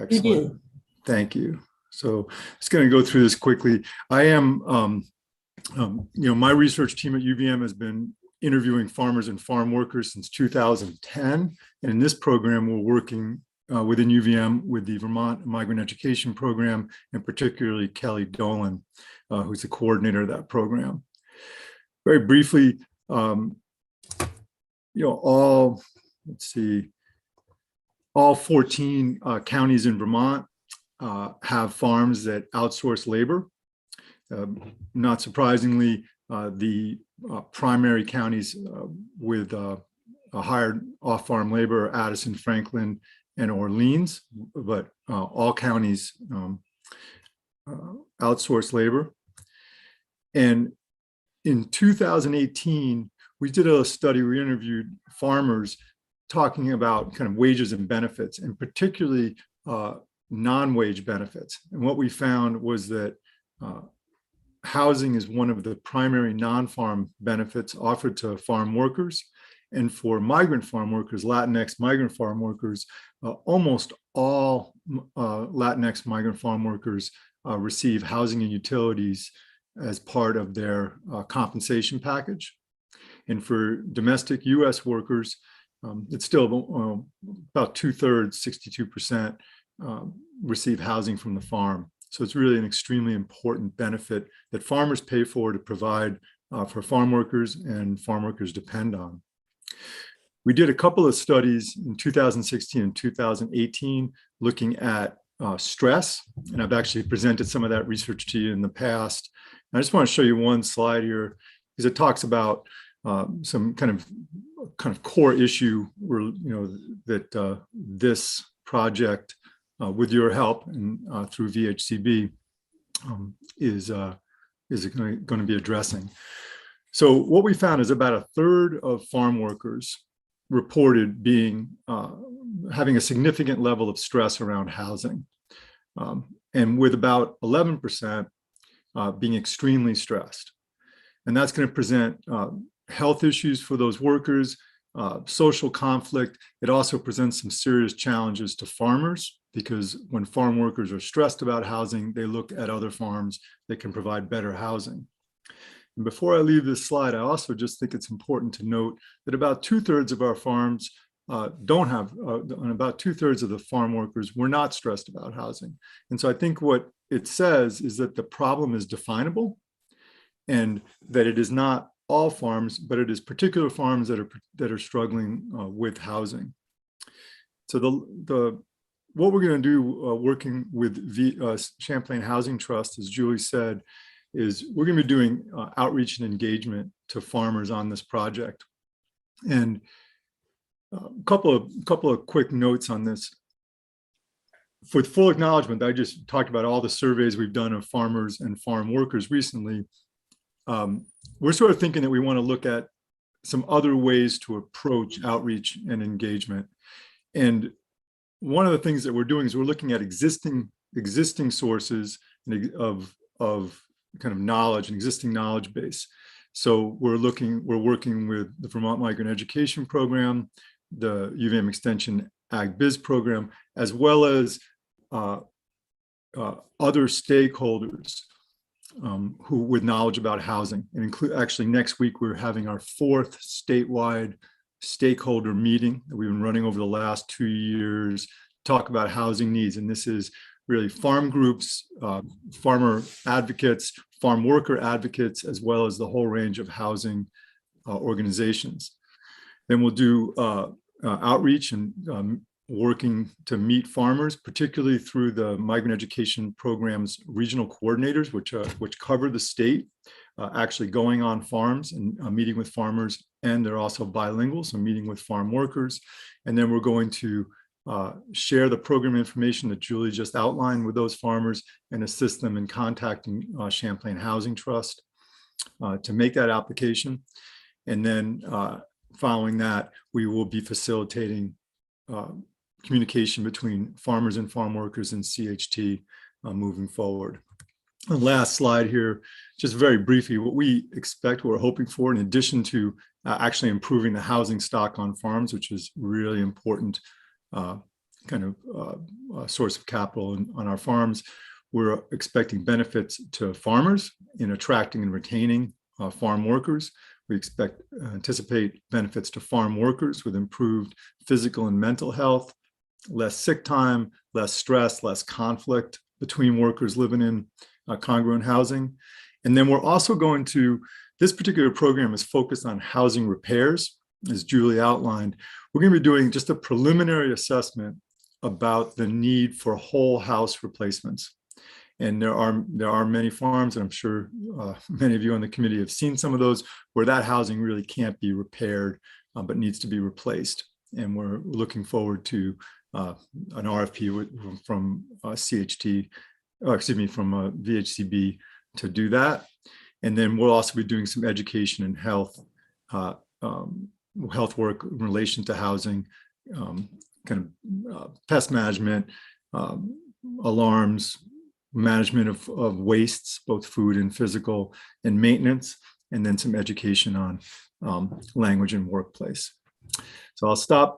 Excellent. You do. Thank you. So just going to go through this quickly. I am, my research team at UVM has been interviewing farmers and farm workers since 2010. And in this program, we're working within UVM with the Vermont Migrant Education Program, and particularly Kelly Dolan, who's the coordinator of that program. Very briefly, all 14 counties in Vermont have farms that outsource labor. Not surprisingly, the primary counties with hired off-farm labor are Addison, Franklin, and Orleans, but all counties outsource labor. And in 2018, we did a study, we interviewed farmers talking about kind of wages and benefits, and particularly non-wage benefits. And what we found was that housing is one of the primary non-farm benefits offered to farm workers. And for migrant farm workers, Latinx migrant farm workers, almost all Latinx migrant farm workers receive housing and utilities as part of their compensation package. And for domestic US workers, it's still about 2/3, 62% receive housing from the farm. So it's really an extremely important benefit that farmers pay for to provide for farm workers, and farm workers depend on. We did a couple of studies in 2016 and 2018 looking at stress, and I've actually presented some of that research to you in the past. And I just want to show you one slide here because it talks about some kind of core issue where that this project, with your help and through Vhcb, is going to be addressing. So what we found is about a third of farm workers reported being having a significant level of stress around housing, and with about 11% being extremely stressed. And that's going to present health issues for those workers, social conflict. It also presents some serious challenges to farmers, because when farm workers are stressed about housing, they look at other farms that can provide better housing. And before I leave this slide, I also just think it's important to note that about 2/3 of our farms don't have, and about 2/3 of the farm workers were not stressed about housing. And so I think what it says is that the problem is definable, and that it is not all farms, but it is particular farms that are struggling with housing. So what we're going to do working with Champlain Housing Trust, as Julie said, is we're going to be doing outreach and engagement to farmers on this project. And a couple of quick notes on this. For full acknowledgement, I just talked about all the surveys we've done of farmers and farm workers recently. We're sort of thinking that we want to look at some other ways to approach outreach and engagement. And one of the things that we're doing is we're looking at existing sources of kind of knowledge, an existing knowledge base. So we're working with the Vermont Migrant Education Program, the UVM Extension Ag Biz program, as well as other stakeholders who with knowledge about housing. And actually next week, we're having our 4th statewide stakeholder meeting that we've been running over the last 2 years, talk about housing needs. And this is really farm groups, farmer advocates, farm worker advocates, as well as the whole range of housing organizations. Then we'll do outreach and working to meet farmers, particularly through the Migrant Education Program's regional coordinators, which cover the state, actually going on farms and meeting with farmers. And they're also bilingual, so meeting with farm workers. And then we're going to share the program information that Julie just outlined with those farmers and assist them in contacting Champlain Housing Trust to make that application. And then following that, we will be facilitating communication between farmers and farm workers and CHT moving forward. The last slide here, just very briefly, what we expect, what we're hoping for, in addition to actually improving the housing stock on farms, which is really important kind of source of capital on our farms. We're expecting benefits to farmers in attracting and retaining farm workers. We anticipate benefits to farm workers with improved physical and mental health, less sick time, less stress, less conflict between workers living in congruent housing. And then we're also going to, this particular program is focused on housing repairs, as Julie outlined. We're going to be doing just a preliminary assessment about the need for whole house replacements. And there are many farms, and I'm sure many of you on the committee have seen some of those, where that housing really can't be repaired, but needs to be replaced. And we're looking forward to an RFP from CHT, from VHCB to do that. And then we'll also be doing some education and health work in relation to housing, pest management, alarms, management of wastes, both food and physical, and maintenance, and then some education on language and workplace. So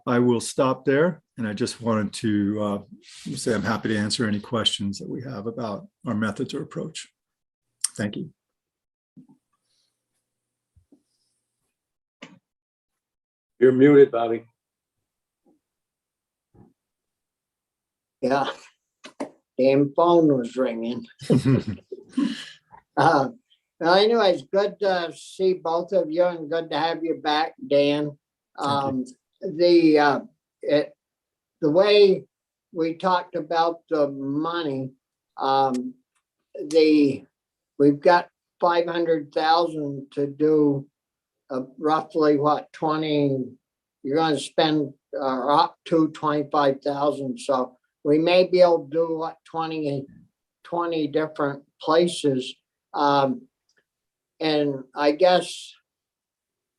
I will stop there. And I just wanted to say I'm happy to answer any questions that we have about our methods or approach. Thank you. You're muted, Bobby. Yeah, damn phone was ringing. Anyways, good to see both of you and good to have you back, Dan. The way we talked about the money, we've got 500,000 to do roughly what, 20, you're going to spend up to 25,000. So we may be able to do what, 20 different places. And I guess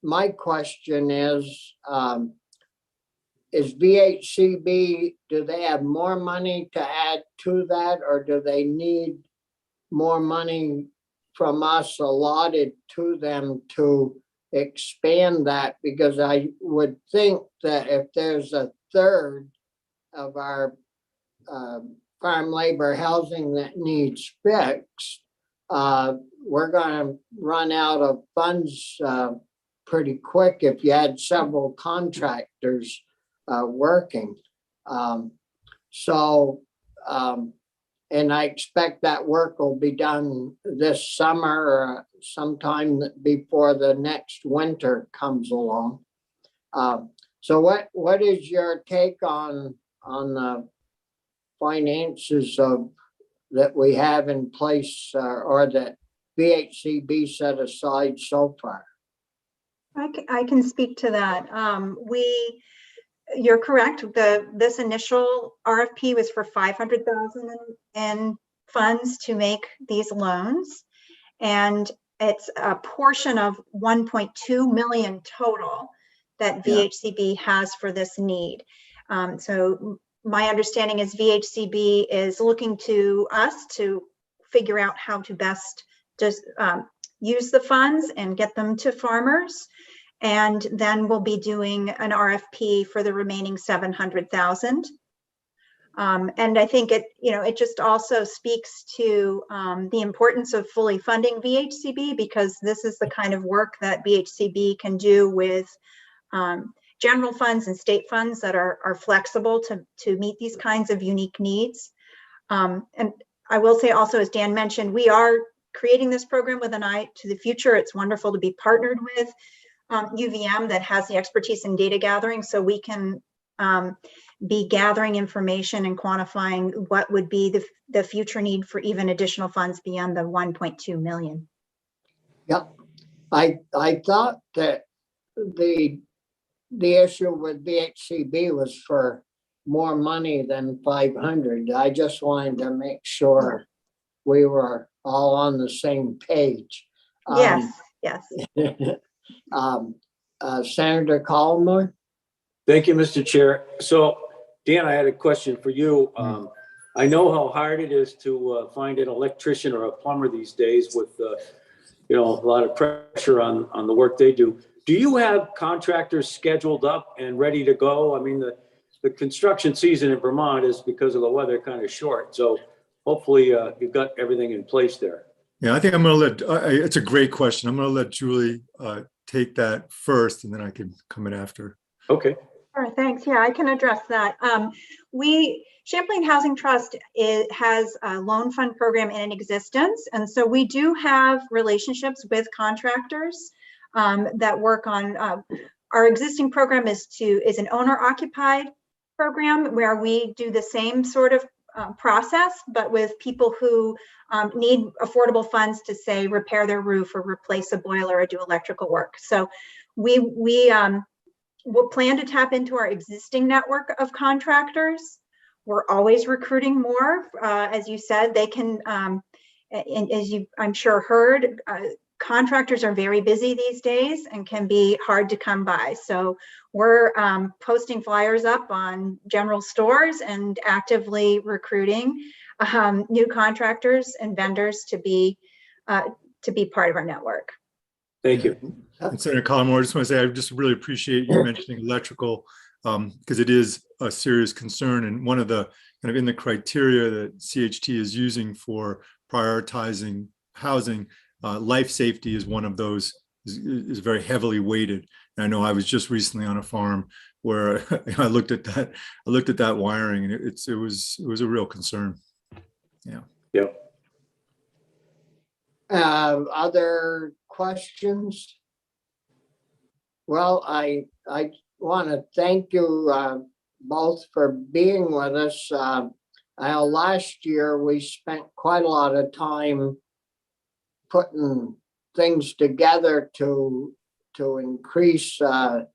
my question is VHCB, do they have more money to add to that, or do they need more money from us allotted to them to expand that? Because I would think that if there's a third of our farm labor housing that needs fixed, we're gonna run out of funds pretty quick if you had several contractors working. And I expect that work will be done this summer or sometime before the next winter comes along. So what is your take on the finances that we have in place or that VHCB set aside so far? I can speak to that. You're correct. This initial RFP was for 500,000 in funds to make these loans, and it's a portion of 1.2 million total that VHCB has for this need. So my understanding is VHCB is looking to us to figure out how to best just use the funds and get them to farmers. And then we'll be doing an RFP for the remaining 700,000. And I think it just also speaks to the importance of fully funding VHCB, because this is the kind of work that VHCB can do with general funds and state funds that are flexible to meet these kinds of unique needs. And I will say also, as Dan mentioned, we are creating this program with an eye to the future. It's wonderful to be partnered with UVM that has the expertise in data gathering, so we can be gathering information and quantifying what would be the future need for even additional funds beyond the 1.2 million. Yep. I thought that the issue with VHCB was for more money than 500. I just wanted to make sure we were all on the same page. Yes. Senator Collmore? Thank you, Mr. Chair. So, Dan, I had a question for you. I know how hard it is to find an electrician or a plumber these days with, a lot of pressure on the work they do. Do you have contractors scheduled up and ready to go? I mean, the construction season in Vermont is, because of the weather, kind of short. So hopefully you've got everything in place there. Yeah, I think I'm going to it's a great question. I'm going to let Julie take that first, and then I can come in after. Okay. All right, thanks. Yeah, I can address that. Champlain Housing Trust has a loan fund program in existence. And so we do have relationships with contractors that work on, our existing program is an owner occupied program where we do the same sort of process, but with people who need affordable funds to, say, repair their roof or replace a boiler or do electrical work. So we'll plan to tap into our existing network of contractors. We're always recruiting more. As you said, they can, and as you, I'm sure, heard, contractors are very busy these days and can be hard to come by. So we're posting flyers up on general stores and actively recruiting new contractors and vendors to be part of our network. Thank you. And Senator Collmore, I just want to say, I just really appreciate you mentioning electrical, because it is a serious concern. And one of the kind of in the criteria that CHT is using for prioritizing housing, life safety is one of those, is very heavily weighted. And I know I was just recently on a farm where I looked at that wiring, and it was a real concern. Yeah. Yep. Other questions? Well, I want to thank you both for being with us. Last year we spent quite a lot of time putting things together to increase the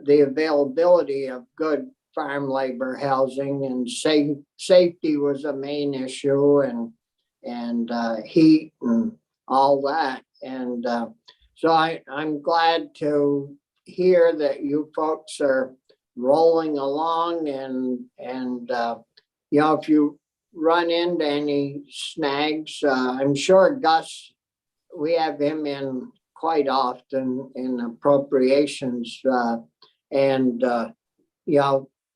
availability of good farm labor housing, and safety was a main issue, and heat and all that. And So I'm glad to hear that you folks are rolling along and if you run into any snags, I'm sure Gus, we have him in quite often in appropriations, and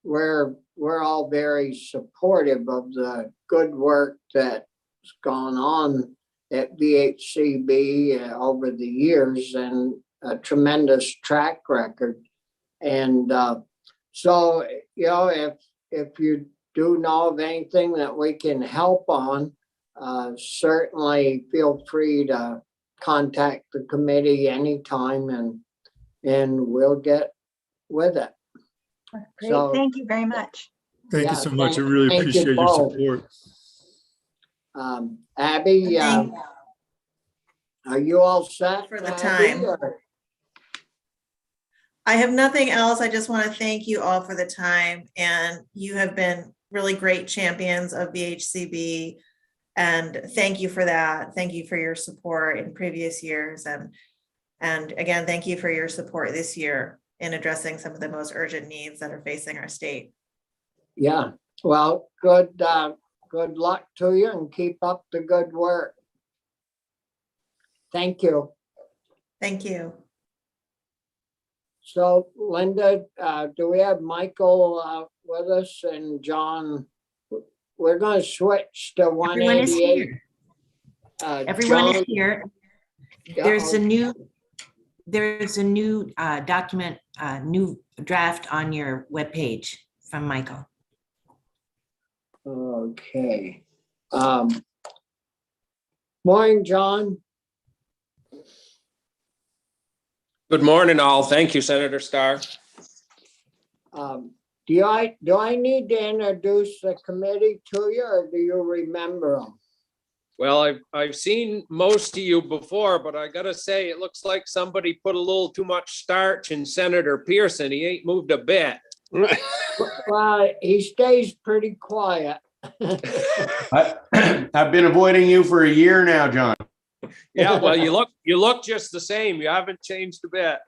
we're all very supportive of the good work that's gone on at Vhcb over the years, and a tremendous track record. And so, if you do know of anything that we can help on, certainly feel free to contact the committee anytime, and we'll get with it. Great, So, thank you very much. Thank Yeah, you so much. I thank- really thank you appreciate your both. support. Abby, Thank- are you all set For the Abby, time. or- I have nothing else. I just want to thank you all for the time, and you have been really great champions of VHCB. And thank you for that. Thank you for your support in previous years. And again, thank you for your support this year in addressing some of the most urgent needs that are facing our state. Yeah, well, good luck to you and keep up the good work. Thank you. Thank you. So Linda, do we have Michael with us, and John? We're gonna switch to Everyone is 188. here. Everyone is John- here. Yeah, There's a new document, new draft on your webpage from Michael. Okay. Morning, John. Good morning, all. Thank you, Senator Starr. Do I need to introduce the committee to you, or do you remember them? Well, I've seen most of you before, but I gotta say, it looks like somebody put a little too much starch in Senator Pearson. He ain't moved a bit. Well, he stays pretty quiet. I've been avoiding you for a year now, John. Yeah, well, you look just the same. You haven't changed a bit.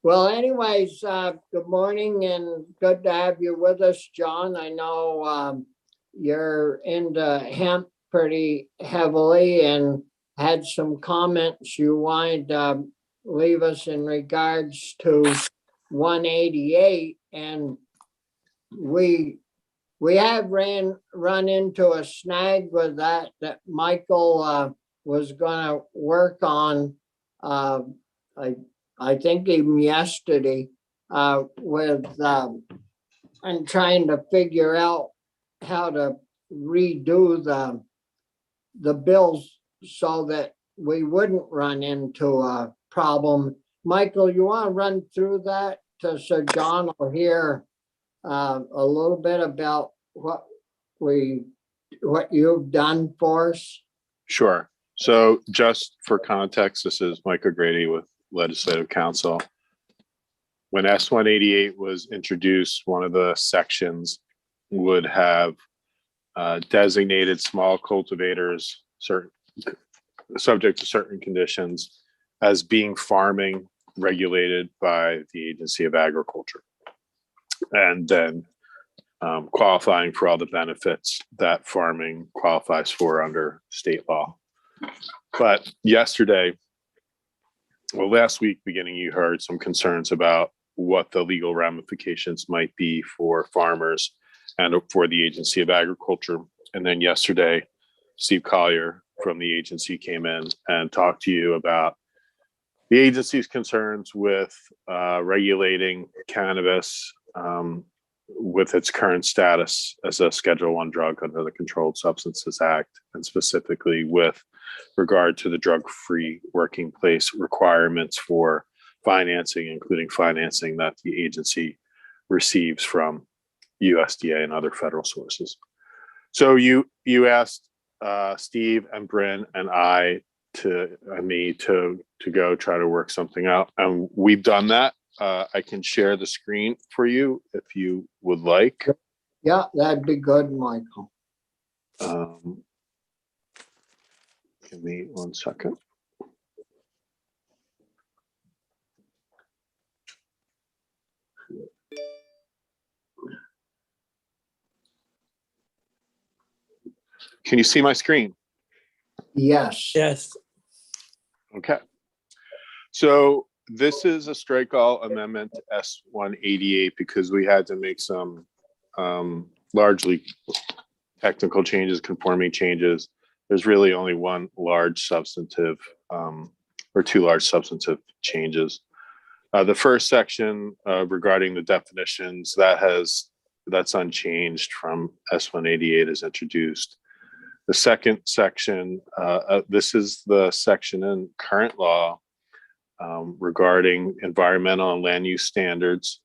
Well, anyways, good morning and good to have you with us, John. I know you're into hemp pretty heavily and had some comments you wanted to leave us in regards to 188, and we have run into a snag with that Michael was gonna work on. I think even yesterday with and trying to figure out how to redo the bills so that we wouldn't run into a problem. Michael, you want to run through that so John will hear a little bit about what you've done for us? Sure. So just for context, this is Mike O'Grady with Legislative Counsel. When S-188 was introduced, one of the sections would have designated small cultivators, subject to certain conditions, as being farming regulated by the Agency of Agriculture, and then qualifying for all the benefits that farming qualifies for under state law. But last week beginning, you heard some concerns about what the legal ramifications might be for farmers and for the Agency of Agriculture. And then yesterday, Steve Collier from the agency came in and talked to you about the agency's concerns with regulating cannabis with its current status as a Schedule I drug under the Controlled Substances Act, and specifically with regard to the drug-free working place requirements for financing, including financing that the agency receives from USDA and other federal sources. So you asked Steve and Bryn and me to go try to work something out, and we've done that. I can share the screen for you if you would like. Yeah, that'd be good, Michael. Give me 1 second. Can you see my screen? Yes. Yes. Okay. So this is a strike all amendment to S-188 because we had to make some largely technical changes, conforming changes. There's really only one large substantive or two large substantive changes. The first section regarding the definitions, that's unchanged from S-188 as introduced. The second section, this is the section in current law regarding environmental and land use standards.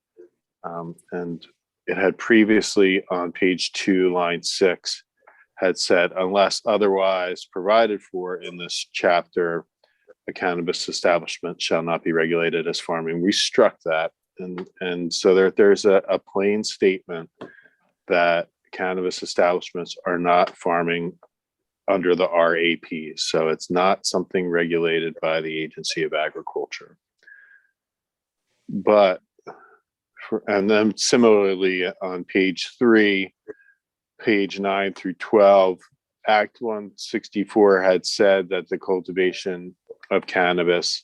And it had previously on page 2, line 6, had said, unless otherwise provided for in this chapter, a cannabis establishment shall not be regulated as farming. We struck that. And so there's a plain statement that cannabis establishments are not farming under the RAP. So it's not something regulated by the Agency of Agriculture. But, and then similarly on page 3, page 9 through 12, Act 164 had said that the cultivation of cannabis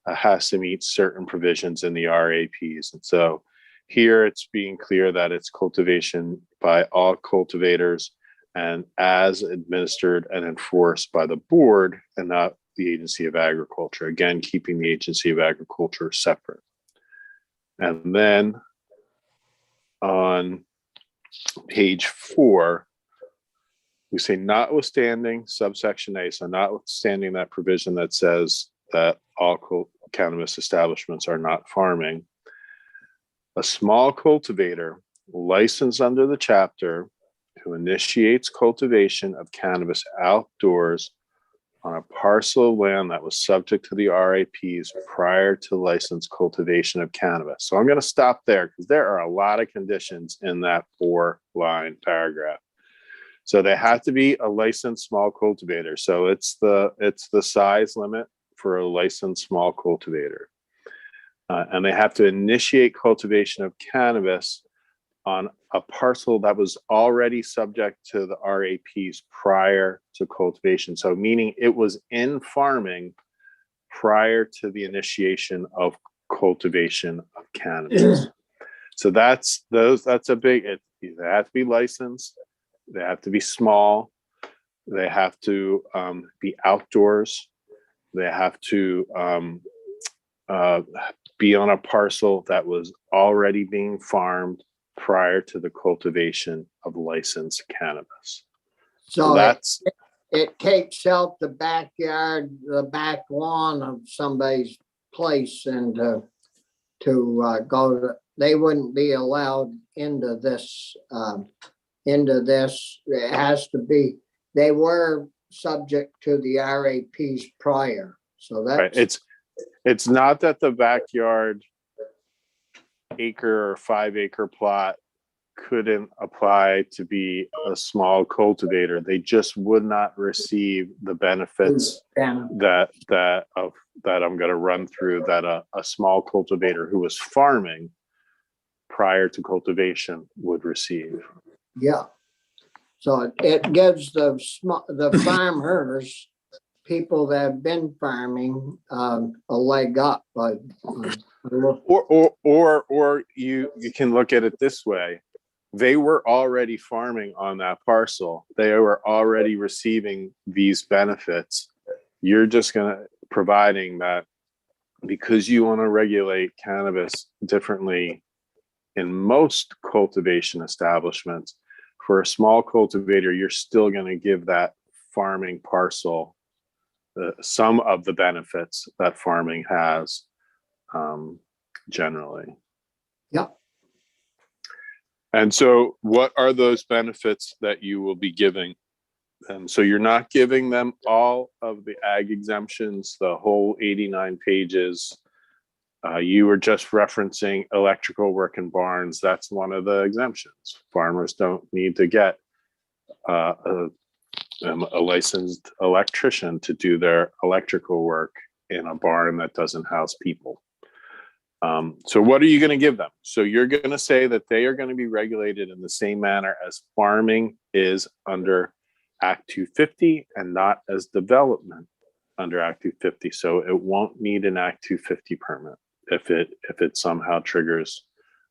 has to meet certain provisions in the RAPs. And so here it's being clear that it's cultivation by all cultivators and as administered and enforced by the board and not the Agency of Agriculture. Again, keeping the Agency of Agriculture separate. And then on page 4, we say notwithstanding subsection A, so notwithstanding that provision that says that all cannabis establishments are not farming, a small cultivator licensed under the chapter who initiates cultivation of cannabis outdoors on a parcel of land that was subject to the RAPs prior to licensed cultivation of cannabis. So I'm going to stop there because there are a lot of conditions in that 4-line paragraph. So they have to be a licensed small cultivator. So it's the size limit for a licensed small cultivator. And they have to initiate cultivation of cannabis on a parcel that was already subject to the RAPs prior to cultivation. So meaning it was in farming prior to the initiation of cultivation of cannabis. So that's a big, they have to be licensed, they have to be small, they have to be outdoors, they have to be on a parcel that was already being farmed prior to the cultivation of licensed cannabis. So that's it takes out the backyard, the back lawn of somebody's place and to go to, they wouldn't be allowed into this. It has to be, they were subject to the RAPs prior. So that's right. It's not that the backyard acre or 5-acre plot couldn't apply to be a small cultivator. They just would not receive the benefits that I'm going to run through that a small cultivator who was farming prior to cultivation would receive. Yeah. So it gives the farmers, people that have been farming, a leg up. But or you can look at it this way: they were already farming on that parcel. They were already receiving these benefits. You're just providing that because you want to regulate cannabis differently in most cultivation establishments. For a small cultivator, you're still going to give that farming parcel some of the benefits that farming has generally. Yeah. And so what are those benefits that you will be giving? And so you're not giving them all of the ag exemptions, the whole 89 pages. You were just referencing electrical work in barns. That's one of the exemptions. Farmers don't need to get a a licensed electrician to do their electrical work in a barn that doesn't house people. So what are you going to give them? So you're going to say that they are going to be regulated in the same manner as farming is under Act 250 and not as development under Act 250. So it won't need an Act 250 permit if it somehow triggers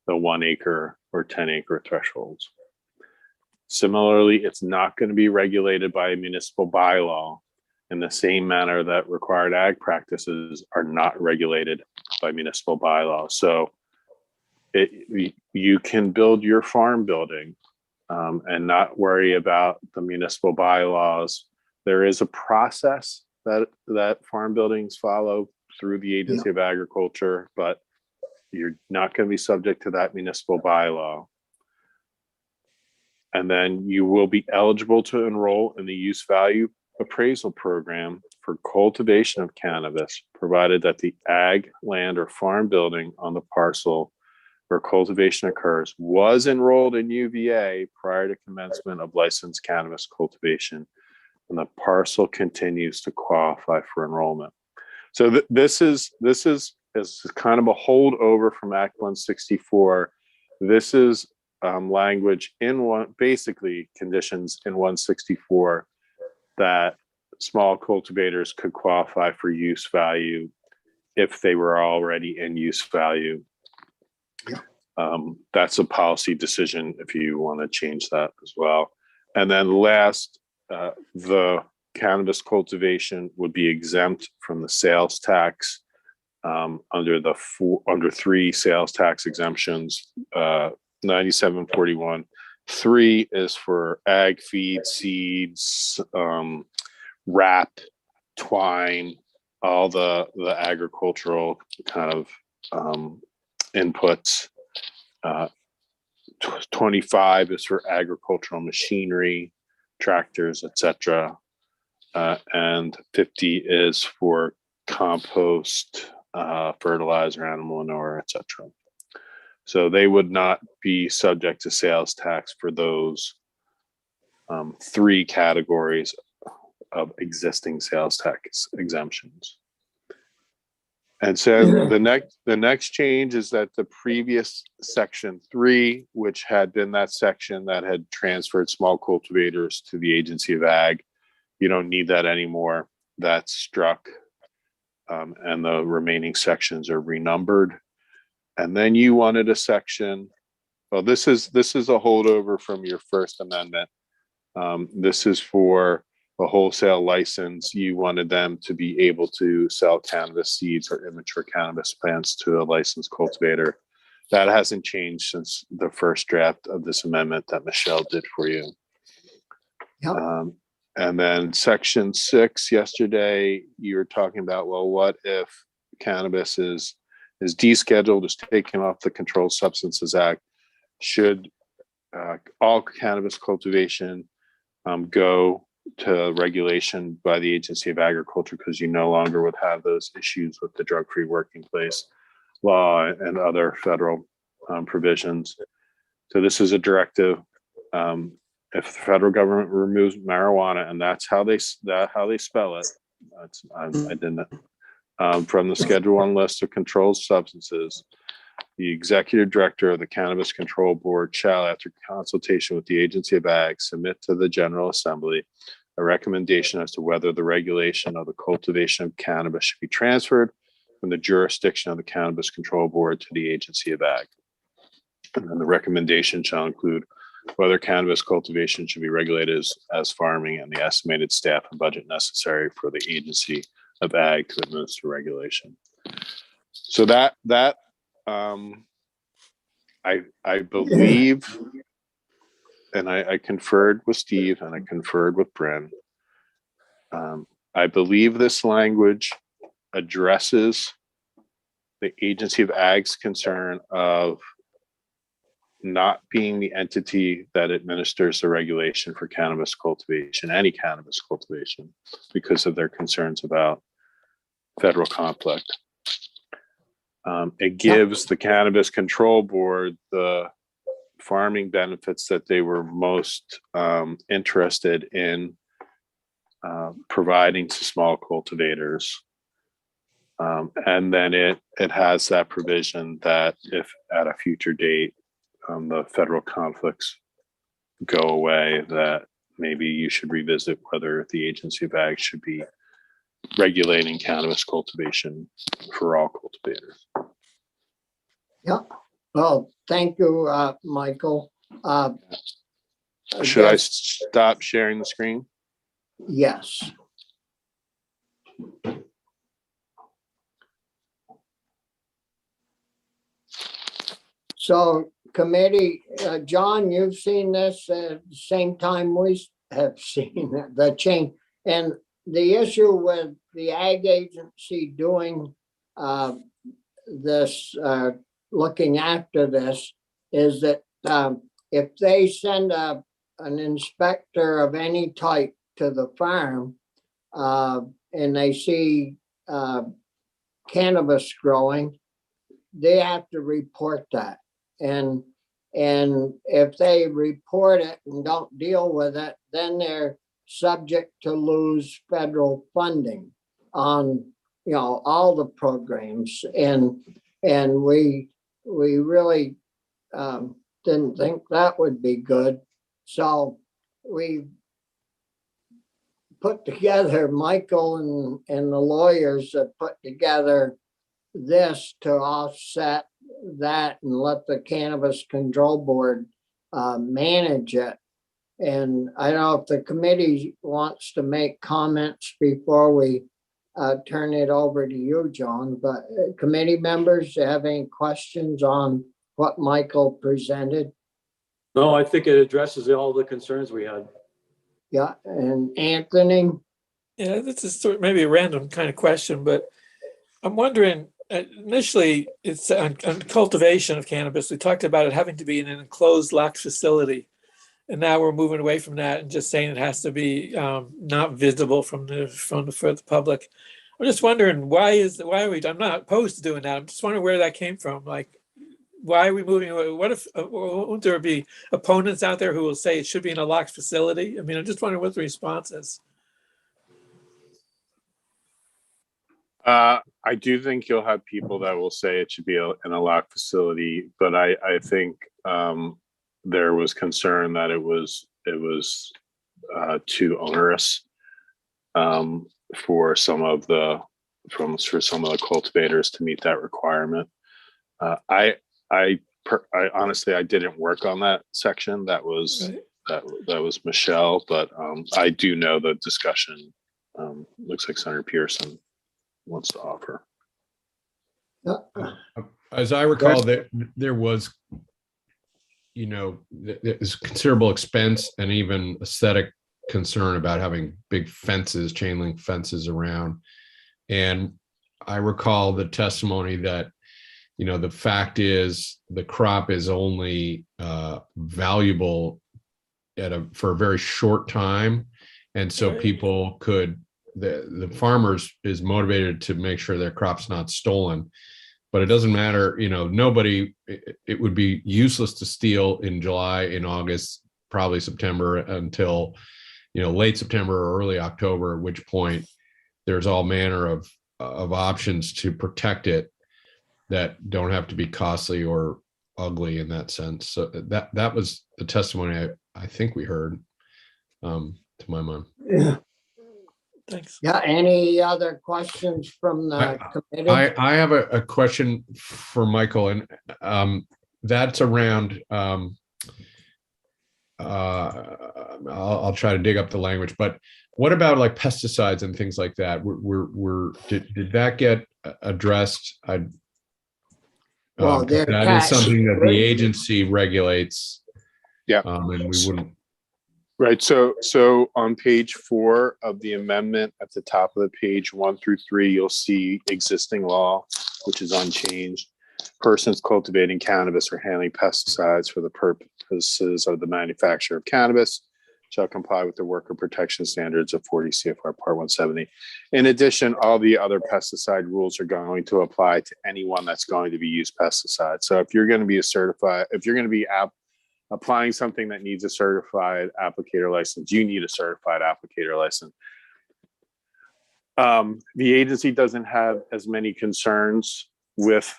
the 1 acre or 10 acre thresholds. Similarly, it's not going to be regulated by a municipal bylaw in the same manner that required ag practices are not regulated by municipal bylaw. So you can build your farm building and not worry about the municipal bylaws. There is a process that farm buildings follow through the Agency of Agriculture, but you're not going to be subject to that municipal bylaw. And then you will be eligible to enroll in the use value appraisal program for cultivation of cannabis, provided that the ag land or farm building on the parcel where cultivation occurs was enrolled in UVA prior to commencement of licensed cannabis cultivation, and the parcel continues to qualify for enrollment. So this is kind of a holdover from Act 164. This is language in basically conditions in 164 that small cultivators could qualify for use value if they were already in use value. That's a policy decision if you want to change that as well. And then last, the cannabis cultivation would be exempt from the sales tax under 3 sales tax exemptions. 9741. 3 is for ag feed, seeds, wrap, twine, all the agricultural kind of inputs. 25 is for agricultural machinery, tractors, etc. And 50 is for compost, fertilizer, animal manure, etc. So they would not be subject to sales tax for those 3 categories of existing sales tax exemptions. And so the next change is that the previous section 3, which had been that section that had transferred small cultivators to the Agency of Ag, you don't need that anymore. That's struck, and the remaining sections are renumbered. And then you wanted a section. Well, this is a holdover from your first amendment. This is for a wholesale license. You wanted them to be able to sell cannabis seeds or immature cannabis plants to a licensed cultivator. That hasn't changed since the first draft of this amendment that Michelle did for you. Yep. And then section 6, yesterday, you were talking about, well, what if cannabis is descheduled, is taken off the Controlled Substances Act? Should all cannabis cultivation go to regulation by the Agency of Agriculture, because you no longer would have those issues with the drug-free working place law and other federal provisions. So this is a directive. If the federal government removes marijuana, and that's how they spell it, I didn't from the Schedule 1 list of controlled substances, the executive director of the Cannabis Control Board shall, after consultation with the Agency of Ag, submit to the General Assembly a recommendation as to whether the regulation of the cultivation of cannabis should be transferred from the jurisdiction of the Cannabis Control Board to the Agency of Ag. And then the recommendation shall include whether cannabis cultivation should be regulated as farming and the estimated staff and budget necessary for the Agency of Ag to administer regulation. So that I believe, and I conferred with Steve and I conferred with Bryn. I believe this language addresses the Agency of Ag's concern of not being the entity that administers the regulation for cannabis cultivation, any cannabis cultivation, because of their concerns about federal conflict. It gives the Cannabis Control Board the farming benefits that they were most interested in providing to small cultivators. And then it has that provision that if at a future date, the federal conflicts go away, that maybe you should revisit whether the Agency of Ag should be regulating cannabis cultivation for all cultivators. Yeah, well, thank you, Michael. Should I guess- stop sharing the screen? Yes. So committee, John, you've seen this at the same time we have seen it, the change. And the issue with the ag agency doing this, looking after this, is that if they send an inspector of any type to the farm and they see cannabis growing, they have to report that. And if they report it and don't deal with it, then they're subject to lose federal funding on, you know, all the programs. And we really didn't think that would be good. So we put together, Michael and the lawyers have put together this to offset that and let the Cannabis Control Board manage it. And I don't know if the committee wants to make comments before we turn it over to you, John, but committee members, have any questions on what Michael presented? No, I think it addresses all the concerns we had. Yeah, and Anthony? Yeah, this is sort of maybe a random kind of question, but I'm wondering, initially, it's on cultivation of cannabis. We talked about it having to be in an enclosed locked facility. And now we're moving away from that and just saying it has to be not visible for the public. I'm just wondering why are we? I'm not opposed to doing that. I'm just wondering where that came from. Like, why are we moving away? What if won't there be opponents out there who will say it should be in a locked facility? I mean, I'm just wondering what the response is. I do think you'll have people that will say it should be in a locked facility, but I think there was concern that it was too onerous for some of the cultivators to meet that requirement. I honestly, I didn't work on that section. That was Right. that was Michelle, but I do know the discussion. Looks like Senator Pearson wants to offer. As I recall, there was, you know, there's considerable expense and even aesthetic concern about having big fences, chain link fences around. And I recall the testimony that, you know, the fact is the crop is only valuable for a very short time. And so Right. people could, the farmers is motivated to make sure their crop's not stolen. But it doesn't matter, you know, it would be useless to steal in July, in August, probably September, until, you know, late September or early October, at which point there's all manner of options to protect it that don't have to be costly or ugly in that sense. So that was the testimony I think we heard, to my mind. Yeah. Thanks. Yeah, any other questions from the committee? I have a question for Michael, and that's around, I'll try to dig up the language, but what about like pesticides and things like that? Did that get addressed? Well, they're that is something that the taxed. agency regulates. Yeah. And we wouldn't. Right. So on page 4 of the amendment, at the top of the page 1 through 3, you'll see existing law, which is unchanged. Persons cultivating cannabis or handling pesticides for the purposes of the manufacture of cannabis shall comply with the worker protection standards of 40 CFR Part 170. In addition, all the other pesticide rules are going to apply to anyone that's going to be used pesticides. So if you're going to be applying something that needs a certified applicator license, you need a certified applicator license. The agency doesn't have as many concerns with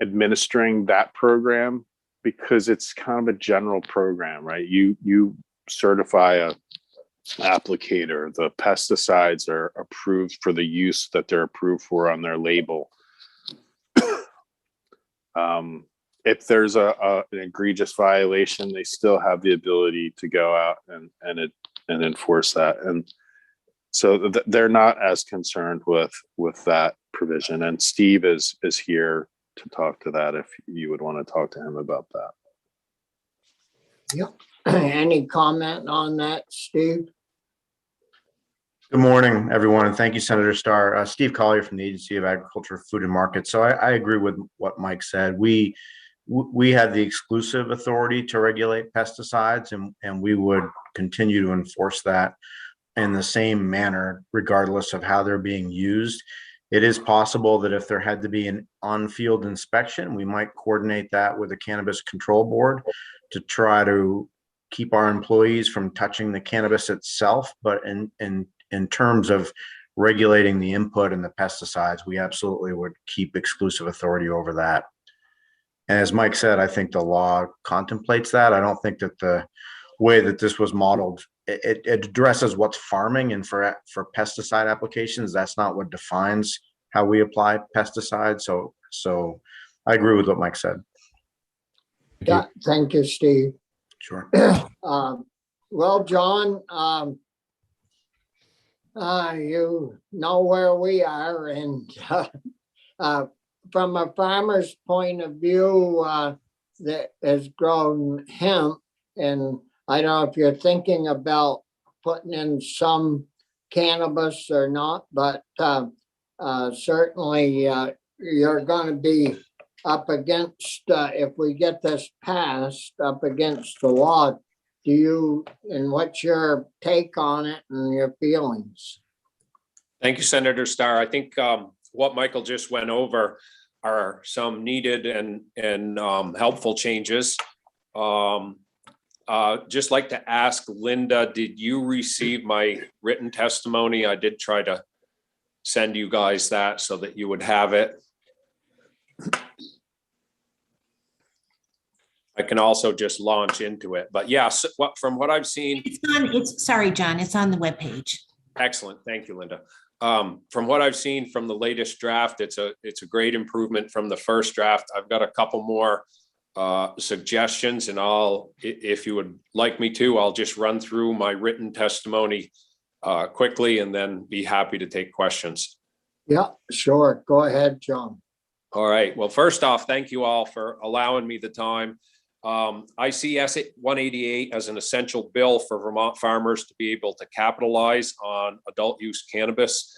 administering that program because it's kind of a general program, right? You certify a applicator, the pesticides are approved for the use that they're approved for on their label. If there's an egregious violation, they still have the ability to go out and enforce that. And so they're not as concerned with that provision. And Steve is here to talk to that if you would want to talk to him about that. Yep. Any comment on that, Steve? Good morning, everyone, and thank you, Senator Starr. Steve Collier from the Agency of Agriculture, Food and Markets. So I agree with what Mike said. We have the exclusive authority to regulate pesticides, and we would continue to enforce that in the same manner, regardless of how they're being used. It is possible that if there had to be an on-field inspection, we might coordinate that with the Cannabis Control Board to try to keep our employees from touching the cannabis itself. But in terms of regulating the input and the pesticides, we absolutely would keep exclusive authority over that. And as Mike said, I think the law contemplates that. I don't think that the way that this was modeled, it addresses what's farming, and for pesticide applications, that's not what defines how we apply pesticides. So I agree with what Mike said. Yeah, thank you, Steve. Sure. Well, John, you know where we are, and from a farmer's point of view that has grown hemp, and I don't know if you're thinking about putting in some cannabis or not, but certainly you're going to be up against, if we get this passed, up against the law. Do you, and what's your take on it and your feelings? Thank you, Senator Starr. I think what Michael just went over are some needed and helpful changes. Just like to ask Linda, did you receive my written testimony? I did try to send you guys that so that you would have it. I can also just launch into it, but yes, from what I've seen. Sorry, John, it's on the webpage. Excellent. Thank you, Linda. From what I've seen from the latest draft, it's a great improvement from the first draft. I've got a couple more suggestions, and if you would like me to, I'll just run through my written testimony quickly and then be happy to take questions. Yeah, sure. Go ahead, John. All right. Well, first off, thank you all for allowing me the time. I see S 188 as an essential bill for Vermont farmers to be able to capitalize on adult use cannabis.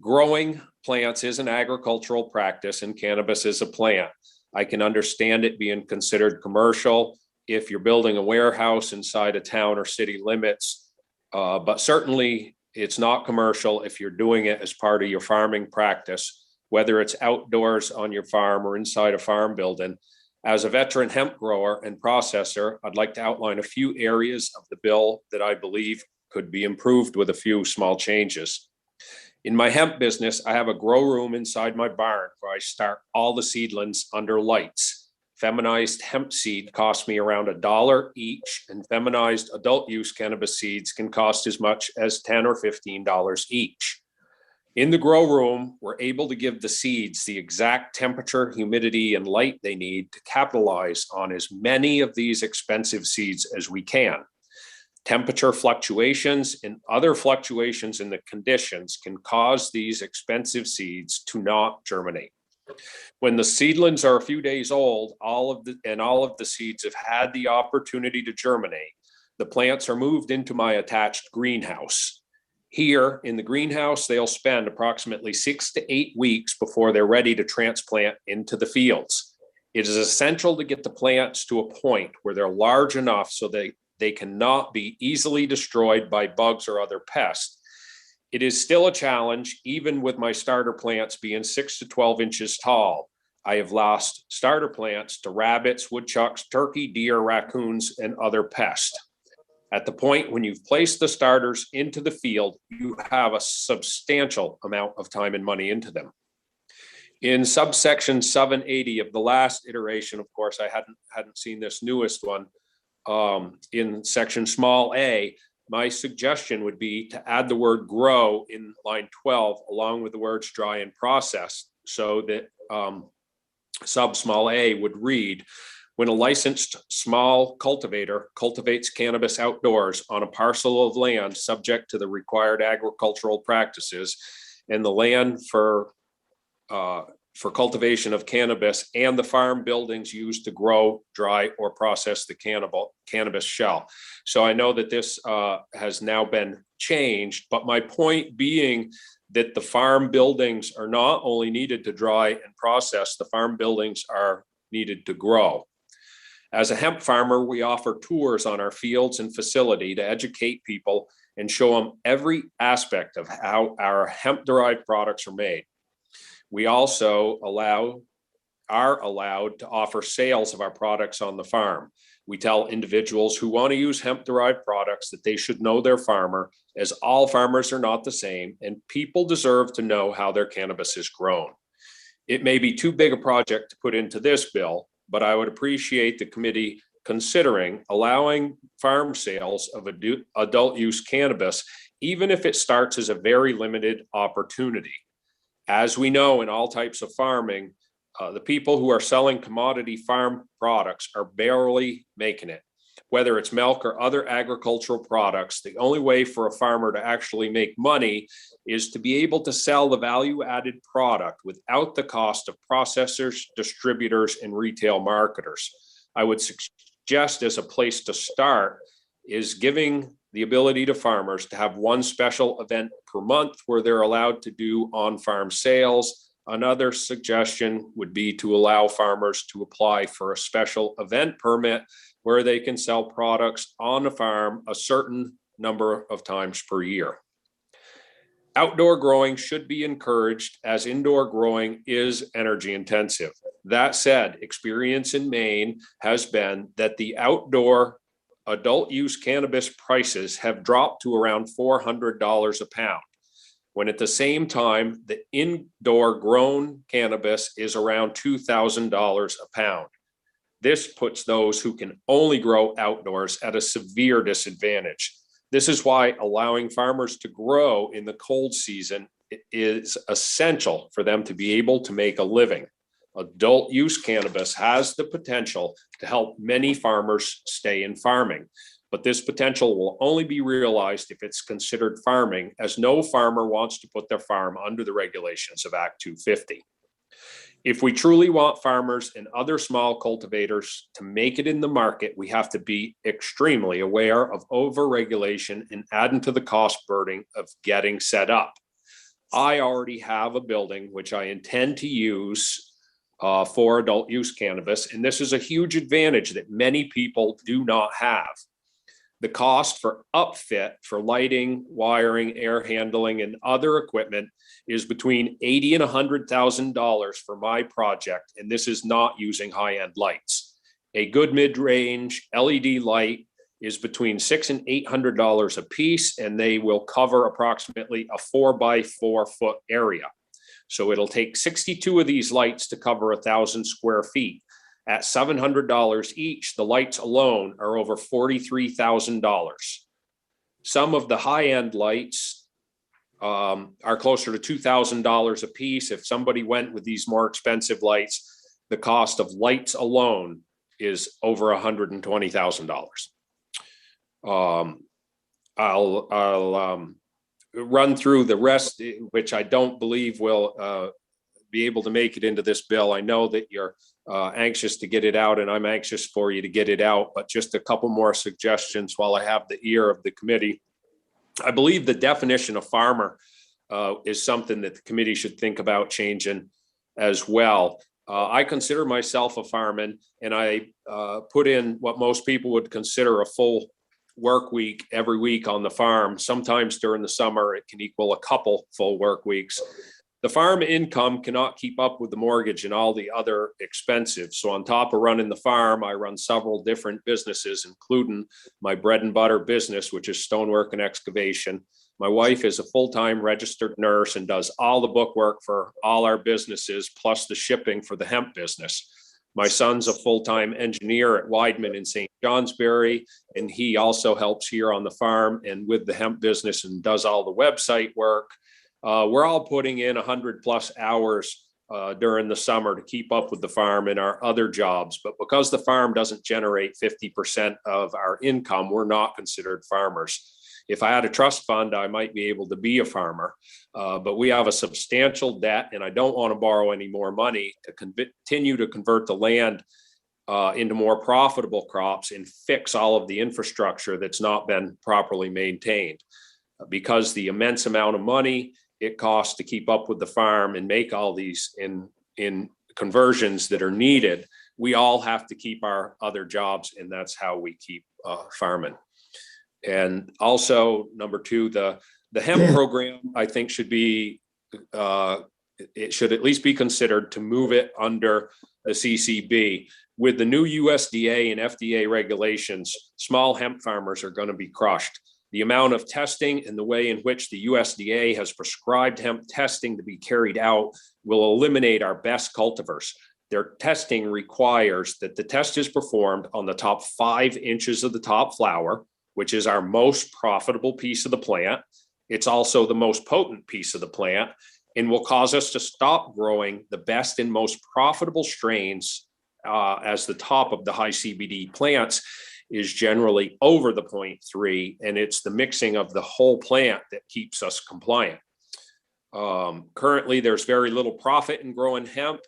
Growing plants is an agricultural practice, and cannabis is a plant. I can understand it being considered commercial if you're building a warehouse inside a town or city limits, but certainly it's not commercial if you're doing it as part of your farming practice, whether it's outdoors on your farm or inside a farm building. As a veteran hemp grower and processor, I'd like to outline a few areas of the bill that I believe could be improved with a few small changes. In my hemp business, I have a grow room inside my barn where I start all the seedlings under lights. Feminized hemp seed costs me around $1 each, and feminized adult use cannabis seeds can cost as much as $10 or $15 each. In the grow room, we're able to give the seeds the exact temperature, humidity, and light they need to capitalize on as many of these expensive seeds as we can. Temperature fluctuations and other fluctuations in the conditions can cause these expensive seeds to not germinate. When the seedlings are a few days old, all of the seeds have had the opportunity to germinate, the plants are moved into my attached greenhouse. Here in the greenhouse, they'll spend approximately 6 to 8 weeks before they're ready to transplant into the fields. It is essential to get the plants to a point where they're large enough so they cannot be easily destroyed by bugs or other pests. It is still a challenge, even with my starter plants being 6 to 12 inches tall. I have lost starter plants to rabbits, woodchucks, turkey, deer, raccoons, and other pests. At the point when you've placed the starters into the field, you have a substantial amount of time and money into them. In subsection 780 of the last iteration, of course, I hadn't seen this newest one. In section small a, my suggestion would be to add the word grow in line 12 along with the words dry and process, so that sub small a would read, when a licensed small cultivator cultivates cannabis outdoors on a parcel of land subject to the required agricultural practices, and the land for cultivation of cannabis and the farm buildings used to grow, dry, or process the cannabis shell. So I know that this has now been changed, but my point being that the farm buildings are not only needed to dry and process, the farm buildings are needed to grow. As a hemp farmer, we offer tours on our fields and facility to educate people and show them every aspect of how our hemp-derived products are made. We also are allowed to offer sales of our products on the farm. We tell individuals who want to use hemp-derived products that they should know their farmer, as all farmers are not the same, and people deserve to know how their cannabis is grown. It may be too big a project to put into this bill, but I would appreciate the committee considering allowing farm sales of adult use cannabis, even if it starts as a very limited opportunity. As we know, in all types of farming, the people who are selling commodity farm products are barely making it. Whether it's milk or other agricultural products, the only way for a farmer to actually make money is to be able to sell the value-added product without the cost of processors, distributors, and retail marketers. I would suggest, as a place to start, is giving the ability to farmers to have one special event per month where they're allowed to do on-farm sales. Another suggestion would be to allow farmers to apply for a special event permit where they can sell products on the farm a certain number of times per year. Outdoor growing should be encouraged, as indoor growing is energy intensive. That said, experience in Maine has been that the outdoor adult use cannabis prices have dropped to around $400 a pound, when at the same time, the indoor grown cannabis is around $2,000 a pound. This puts those who can only grow outdoors at a severe disadvantage. This is why allowing farmers to grow in the cold season is essential for them to be able to make a living. Adult use cannabis has the potential to help many farmers stay in farming, but this potential will only be realized if it's considered farming, as no farmer wants to put their farm under the regulations of Act 250. If we truly want farmers and other small cultivators to make it in the market, we have to be extremely aware of overregulation and adding to the cost burden of getting set up. I already have a building which I intend to use for adult use cannabis, and this is a huge advantage that many people do not have. The cost for upfit for lighting, wiring, air handling, and other equipment is between $80,000 and $100,000 for my project, and this is not using high-end lights. A good mid-range LED light is between $600 and $800 a piece, and they will cover approximately a 4 by 4 foot area. So it'll take 62 of these lights to cover 1,000 square feet. At $700 each, the lights alone are over $43,000. Some of the high-end lights are closer to $2,000 a piece. If somebody went with these more expensive lights, the cost of lights alone is over $120,000. I'll run through the rest, which I don't believe will be able to make it into this bill. I know that you're anxious to get it out, and I'm anxious for you to get it out, but just a couple more suggestions while I have the ear of the committee. I believe the definition of farmer is something that the committee should think about changing as well. I consider myself a farmer, and I put in what most people would consider a full work week every week on the farm. Sometimes during the summer, it can equal a couple full work weeks. The farm income cannot keep up with the mortgage and all the other expenses. So on top of running the farm, I run several different businesses, including my bread and butter business, which is stonework and excavation. My wife is a full-time registered nurse and does all the bookwork for all our businesses, plus the shipping for the hemp business. My son's a full-time engineer at Weidman in St. Johnsbury, and he also helps here on the farm and with the hemp business and does all the website work. We're all putting in 100+ hours during the summer to keep up with the farm and our other jobs. But because the farm doesn't generate 50% of our income, we're not considered farmers. If I had a trust fund, I might be able to be a farmer, but we have a substantial debt and I don't want to borrow any more money to continue to convert the land into more profitable crops and fix all of the infrastructure that's not been properly maintained. Because the immense amount of money it costs to keep up with the farm and make all these in conversions that are needed, we all have to keep our other jobs, and that's how we keep farming. And also, number two, the hemp program, I think should be, it should at least be considered to move it under the CCB. With the new USDA and FDA regulations, small hemp farmers are going to be crushed. The amount of testing and the way in which the USDA has prescribed hemp testing to be carried out will eliminate our best cultivars. Their testing requires that the test is performed on the top 5 inches of the top flower, which is our most profitable piece of the plant. It's also the most potent piece of the plant and will cause us to stop growing the best and most profitable strains as the top of the high CBD plants is generally over the 0.3, and it's the mixing of the whole plant that keeps us compliant. Currently, there's very little profit in growing hemp,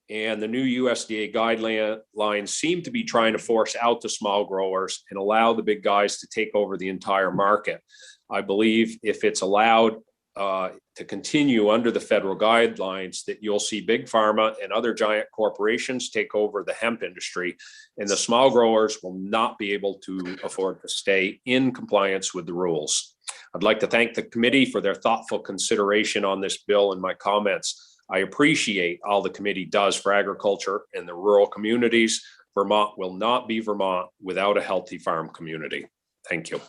and the new USDA guidelines seem to be trying to force out the small growers and allow the big guys to take over the entire market. I believe if it's allowed to continue under the federal guidelines, that you'll see big pharma and other giant corporations take over the hemp industry, and the small growers will not be able to afford to stay in compliance with the rules. I'd like to thank the committee for their thoughtful consideration on this bill and my comments. I appreciate all the committee does for agriculture and the rural communities. Vermont will not be Vermont without a healthy farm community. Thank you.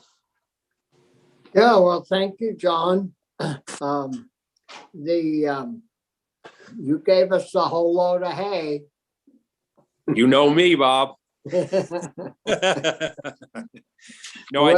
Yeah, well, thank you, John. You gave us a whole load of hay. You know me, Bob. No, Well,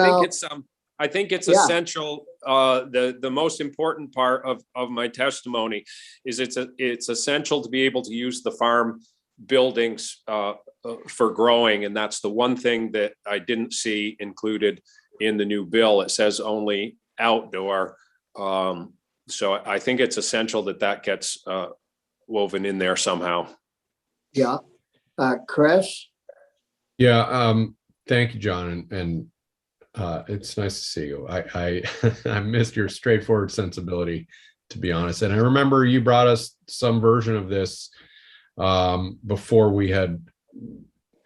I think it's yeah. essential. The most important part of my testimony is it's essential to be able to use the farm buildings for growing, and that's the one thing that I didn't see included in the new bill. It says only outdoor. So I think it's essential that gets woven in there somehow. Yeah. Chris? Yeah, thank you, John, and it's nice to see you. I I missed your straightforward sensibility, to be honest. And I remember you brought us some version of this before we had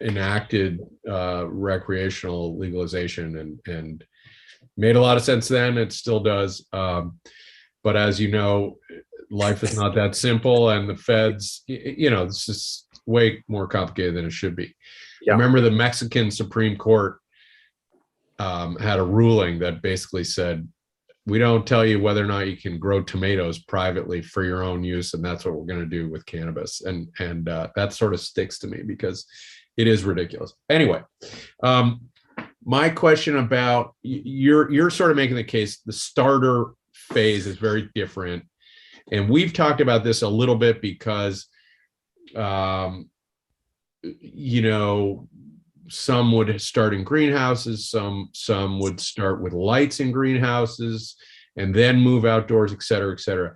enacted recreational legalization, and made a lot of sense then. It still does. But as you know, life is not that simple, and the feds, this is way more complicated than it should be. Yeah. I remember the Mexican Supreme Court had a ruling that basically said, we don't tell you whether or not you can grow tomatoes privately for your own use, and that's what we're going to do with cannabis. And that sort of sticks to me because it is ridiculous. Anyway, my question about you're sort of making the case the starter phase is very different, and we've talked about this a little bit because some would start in greenhouses, some would start with lights in greenhouses and then move outdoors, et cetera, et cetera.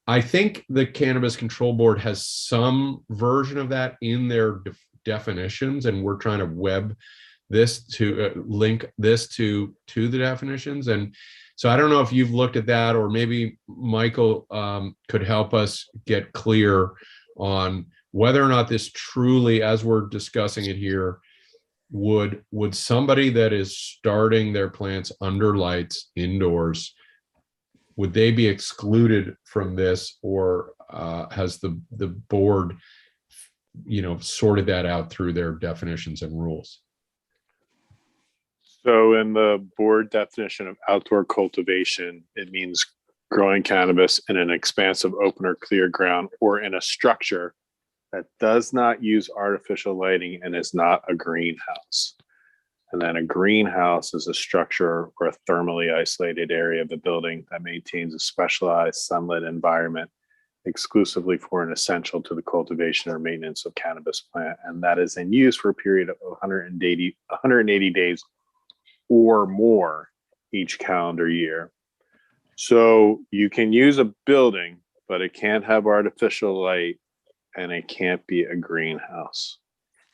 I think the Cannabis Control Board has some version of that in their definitions, and we're trying to web this to link this to the definitions. And so I don't know if you've looked at that, or maybe Michael could help us get clear on whether or not this truly, as we're discussing it here, would somebody that is starting their plants under lights indoors would they be excluded from this, or has the board, sorted that out through their definitions and rules? So in the board definition of outdoor cultivation, it means growing cannabis in an expansive open or clear ground or in a structure that does not use artificial lighting and is not a greenhouse. And then a greenhouse is a structure or a thermally isolated area of a building that maintains a specialized sunlit environment exclusively for and essential to the cultivation or maintenance of cannabis plant. And that is in use for a period of 180 days or more each calendar year. So you can use a building, but it can't have artificial light and it can't be a greenhouse.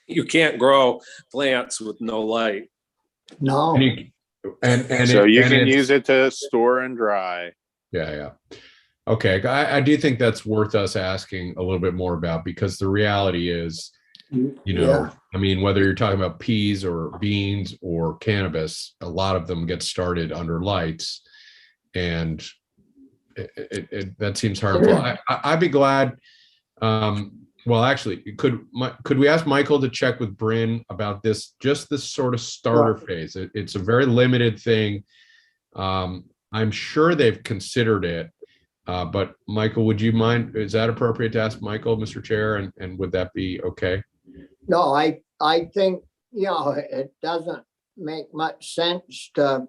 You can't grow plants with no light. No. And so you can use it to store and dry. Yeah. Okay, I do think that's worth us asking a little bit more about, because the reality is, I mean, whether you're talking about peas or beans or cannabis, a lot of them get started under lights, and that seems harmful. I'd be glad. Well, actually, could we ask Michael to check with Bryn about this, just this sort of starter phase? It's a very limited thing. I'm sure they've considered it. But Michael, would you mind, is that appropriate to ask Michael, Mr. Chair, and would that be okay? No, I think, it doesn't make much sense to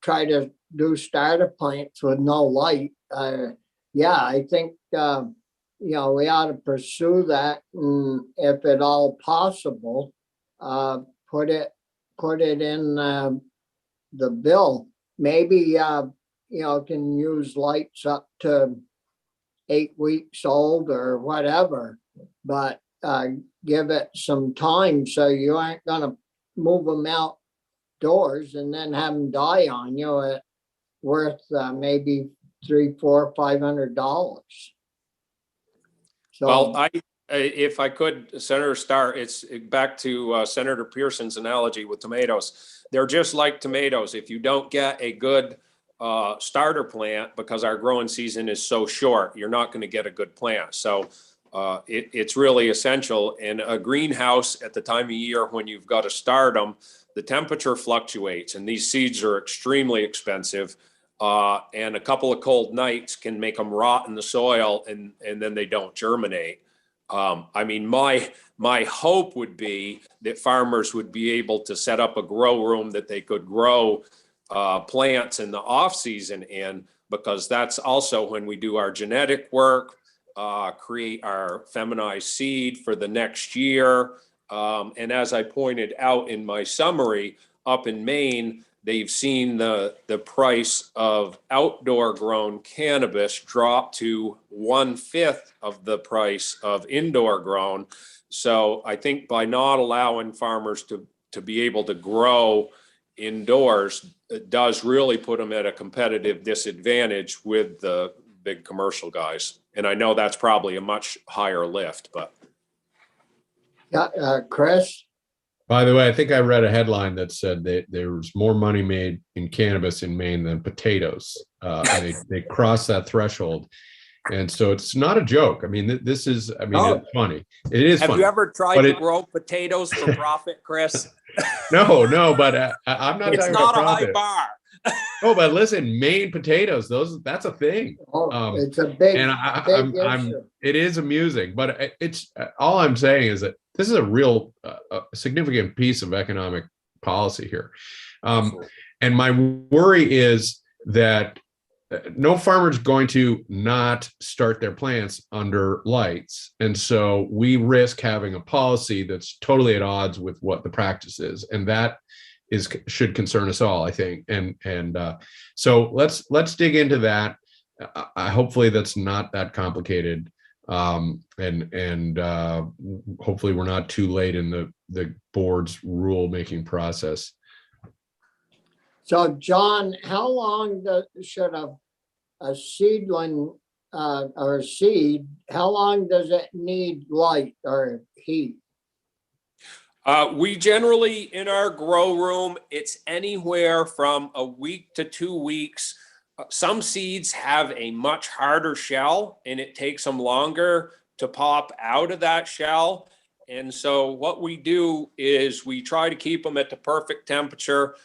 try to do starter plants with no light. I think, we ought to pursue that, and if at all possible, put it in the bill. Maybe, can use lights up to 8 weeks old or whatever, but give it some time so you aren't gonna move them outdoors and then have them die on you at worth maybe $300, $400, $500. So, Well, if I could, Senator Starr, it's back to Senator Pearson's analogy with tomatoes. They're just like tomatoes. If you don't get a good starter plant, because our growing season is so short, you're not going to get a good plant. So it's really essential. In a greenhouse, at the time of year when you've got to start them, the temperature fluctuates, and these seeds are extremely expensive. And a couple of cold nights can make them rot in the soil, and then they don't germinate. I mean, my hope would be that farmers would be able to set up a grow room that they could grow plants in the off season in, because that's also when we do our genetic work, create our feminized seed for the next year. And as I pointed out in my summary, up in Maine, they've seen the price of outdoor grown cannabis drop to 1/5 of the price of indoor grown. So I think by not allowing farmers to be able to grow indoors, it does really put them at a competitive disadvantage with the big commercial guys. And I know that's probably a much higher lift, but. Yeah, Chris? By the way, I think I read a headline that said that there was more money made in cannabis in Maine than potatoes. They crossed that threshold. And so it's not a joke. I mean, this is, it's funny. It is funny. Have you ever tried to grow potatoes for profit, Chris? No, but I'm not It's talking not about a profit. high bar. Oh, but listen, Maine potatoes, that's a thing. It's a big, and issue. It is amusing, but it's all I'm saying is that this is a real significant piece of economic policy here. And my worry is that no farmer is going to not start their plants under lights. And so we risk having a policy that's totally at odds with what the practice is. And that should concern us all, I think. And so let's dig into that. Hopefully that's not that complicated. And hopefully we're not too late in the board's rule-making process. So John, how long should a seedling or a seed, how long does it need light or heat? We generally, in our grow room, it's anywhere from a week to 2 weeks. some seeds have a much harder shell and it takes them longer to pop out of that shell. And so what we do is we try to keep them at the perfect temperature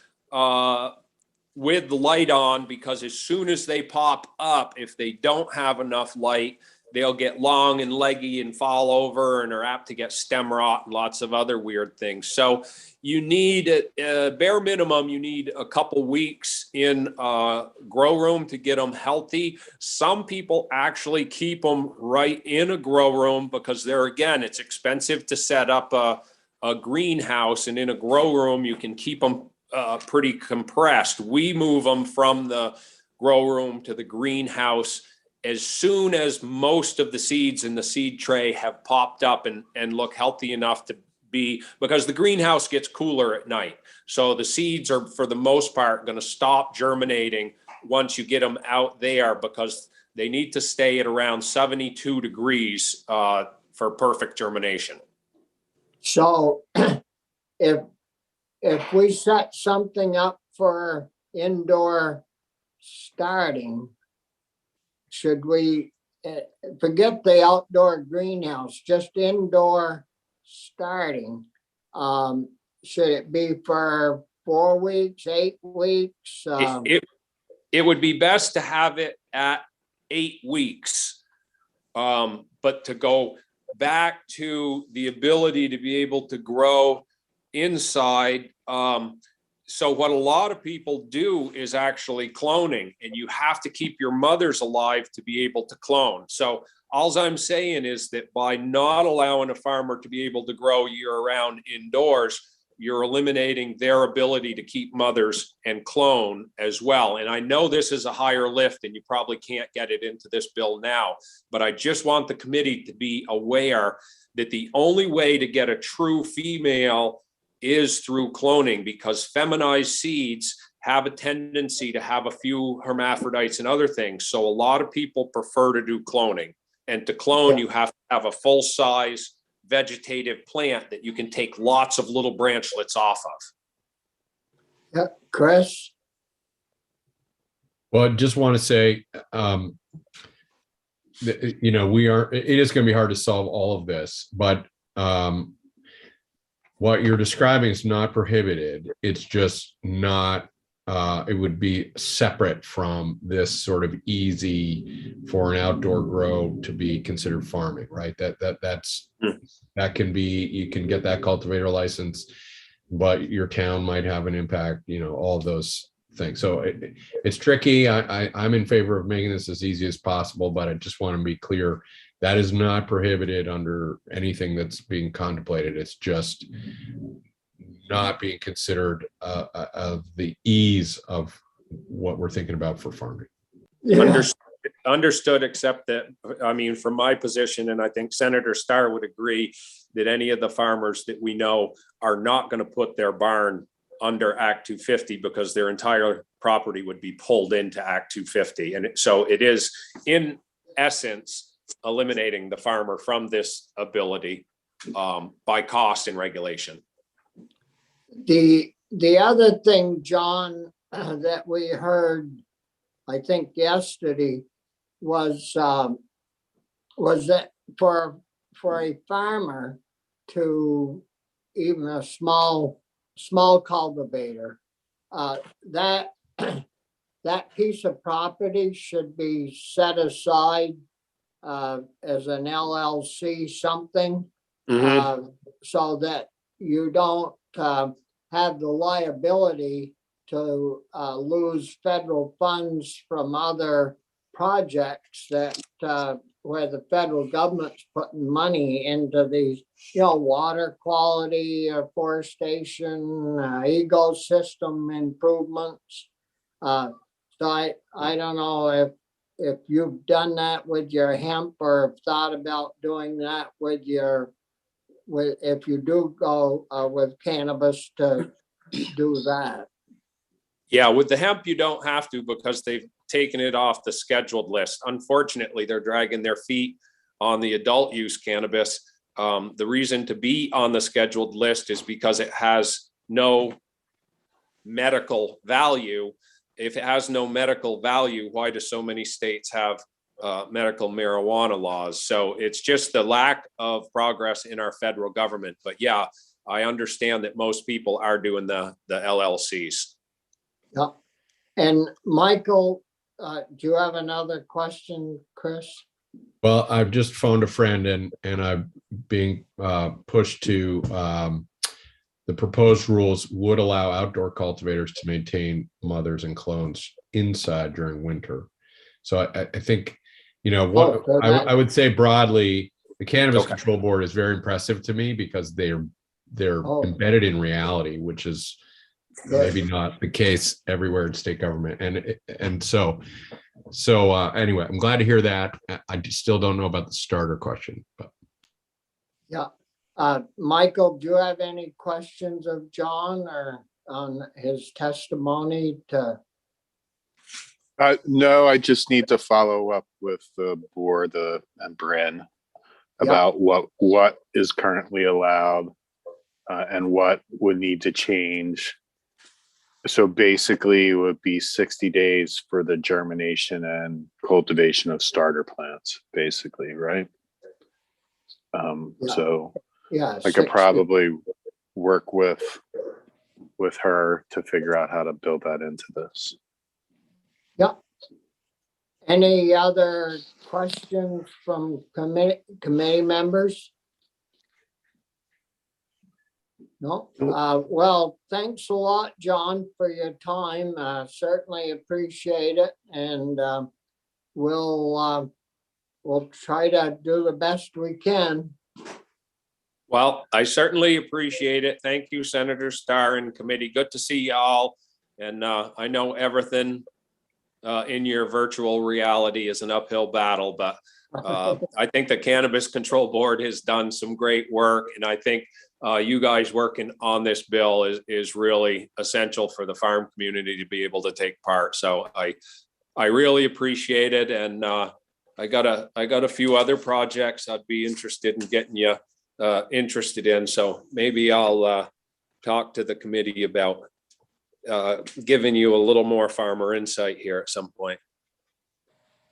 with the light on, because as soon as they pop up, if they don't have enough light, they'll get long and leggy and fall over and are apt to get stem rot and lots of other weird things. So you need, bare minimum, you need a couple weeks in a grow room to get them healthy. Some people actually keep them right in a grow room because there, again, it's expensive to set up a greenhouse, and in a grow room, you can keep them pretty compressed. We move them from the grow room to the greenhouse as soon as most of the seeds in the seed tray have popped up and look healthy enough to be, because the greenhouse gets cooler at night. So the seeds are, for the most part, going to stop germinating once you get them out there, because they need to stay at around 72 degrees for perfect germination. So if we set something up for indoor starting, should we forget the outdoor greenhouse, just indoor starting? Should it be for 4 weeks, 8 weeks? It would be best to have it at 8 weeks. But to go back to the ability to be able to grow inside, so what a lot of people do is actually cloning, and you have to keep your mothers alive to be able to clone. So all I'm saying is that by not allowing a farmer to be able to grow year-round indoors, you're eliminating their ability to keep mothers and clone as well. And I know this is a higher lift and you probably can't get it into this bill now, but I just want the committee to be aware that the only way to get a true female is through cloning, because feminized seeds have a tendency to have a few hermaphrodites and other things. So a lot of people prefer to do cloning, and to clone, you have to have a full size vegetative plant that you can take lots of little branchlets off of. Yeah, Chris? Well, I just want to say, you know, it is going to be hard to solve all of this, but what you're describing is not prohibited. It's just not, it would be separate from this sort of easy for an outdoor grow to be considered farming, right? That can be, you can get that cultivator license, but your town might have an impact, you know, all those things. So it's tricky. I'm in favor of making this as easy as possible, but I just want to be clear. That is not prohibited under anything that's being contemplated. It's just not being considered of the ease of what we're thinking about for farming. Yeah. Understood, except that, I mean, from my position, and I think Senator Starr would agree, that any of the farmers that we know are not going to put their barn under Act 250 because their entire property would be pulled into Act 250. And so it is, in essence, eliminating the farmer from this ability by cost and regulation. The other thing, John, that we heard, I think yesterday, was that for a farmer to, even a small cultivator, that piece of property should be set aside as an LLC something, so that you don't have the liability to lose federal funds from other projects that where the federal government's putting money into these, you know, water quality, forestation, ecosystem improvements. So I don't know if you've done that with your hemp, or have thought about doing that with if you do go with cannabis to do that. Yeah, with the hemp, you don't have to, because they've taken it off the scheduled list. Unfortunately, they're dragging their feet on the adult use cannabis. The reason to be on the scheduled list is because it has no medical value. if it has no medical value, why do so many states have medical marijuana laws? So it's just the lack of progress in our federal government. But yeah, I understand that most people are doing the LLCs. Yeah. And Michael, do you have another question, Chris? Well, I've just phoned a friend and I'm being pushed to the proposed rules would allow outdoor cultivators to maintain mothers and clones inside during winter. So I think, you know, what I would say broadly, the Cannabis Control Board is very impressive to me because they're embedded in reality, which is maybe not the case everywhere in state government. And so anyway, I'm glad to hear that. I still don't know about the starter question, but. Yeah. Michael, do you have any questions of John or on his testimony to? No, I just need to follow up with the board and Bryn about what is currently allowed and what would need to change. So basically it would be 60 days for the germination and cultivation of starter plants, basically, right? So yeah, I could probably work with her to figure out how to build that into this. Yeah. Any other questions from committee members? No. Well, thanks a lot, John, for your time. Certainly appreciate it, and we'll try to do the best we can. Well, I certainly appreciate it. Thank you, Senator Starr and committee. Good to see y'all. And I know everything in your virtual reality is an uphill battle, but I think the Cannabis Control Board has done some great work. And I think you guys working on this bill is really essential for the farm community to be able to take part. So I really appreciate it. And I got a few other projects I'd be interested in getting you interested in. So maybe I'll talk to the committee about giving you a little more farmer insight here at some point.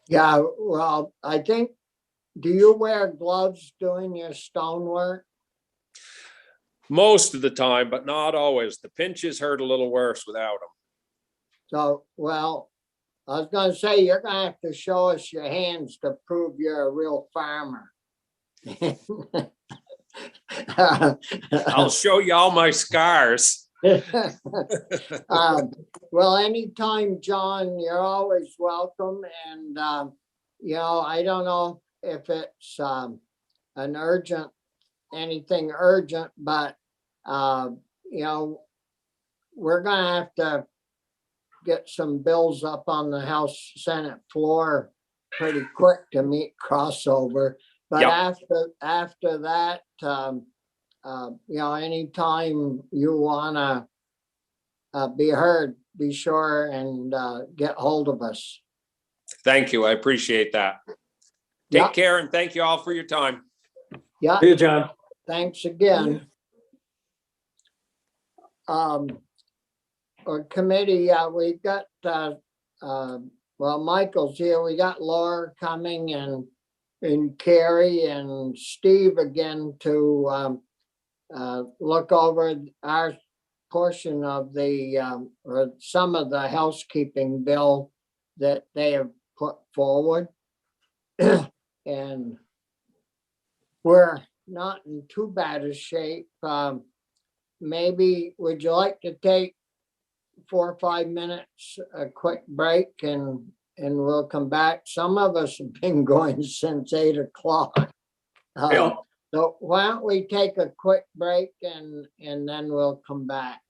Yeah, well, I think, do you wear gloves doing your stonework? Most of the time, but not always. The pinches hurt a little worse without them. So, well, I was gonna say, you're gonna have to show us your hands to prove you're a real farmer. I'll show you all my scars. Well, anytime, John, you're always welcome. And, you know, I don't know if it's anything urgent, but, you know, we're going to have to get some bills up on the House Senate floor pretty quick to meet crossover. But after that, you know, anytime you want to be heard, be sure and get hold of us. Thank you. I appreciate that. Take care and thank you all for your time. Yeah. See you, John. Thanks again. Our committee, we've got, well, Michael's here. We got Laura coming and Carrie and Steve again to look over our portion of the, or some of the housekeeping bill that they have put forward. And we're not in too bad a shape. Maybe would you like to take 4 or 5 minutes, a quick break, and we'll come back. Some of us have been going since 8 o'clock. So why don't we take a quick break and then we'll come back.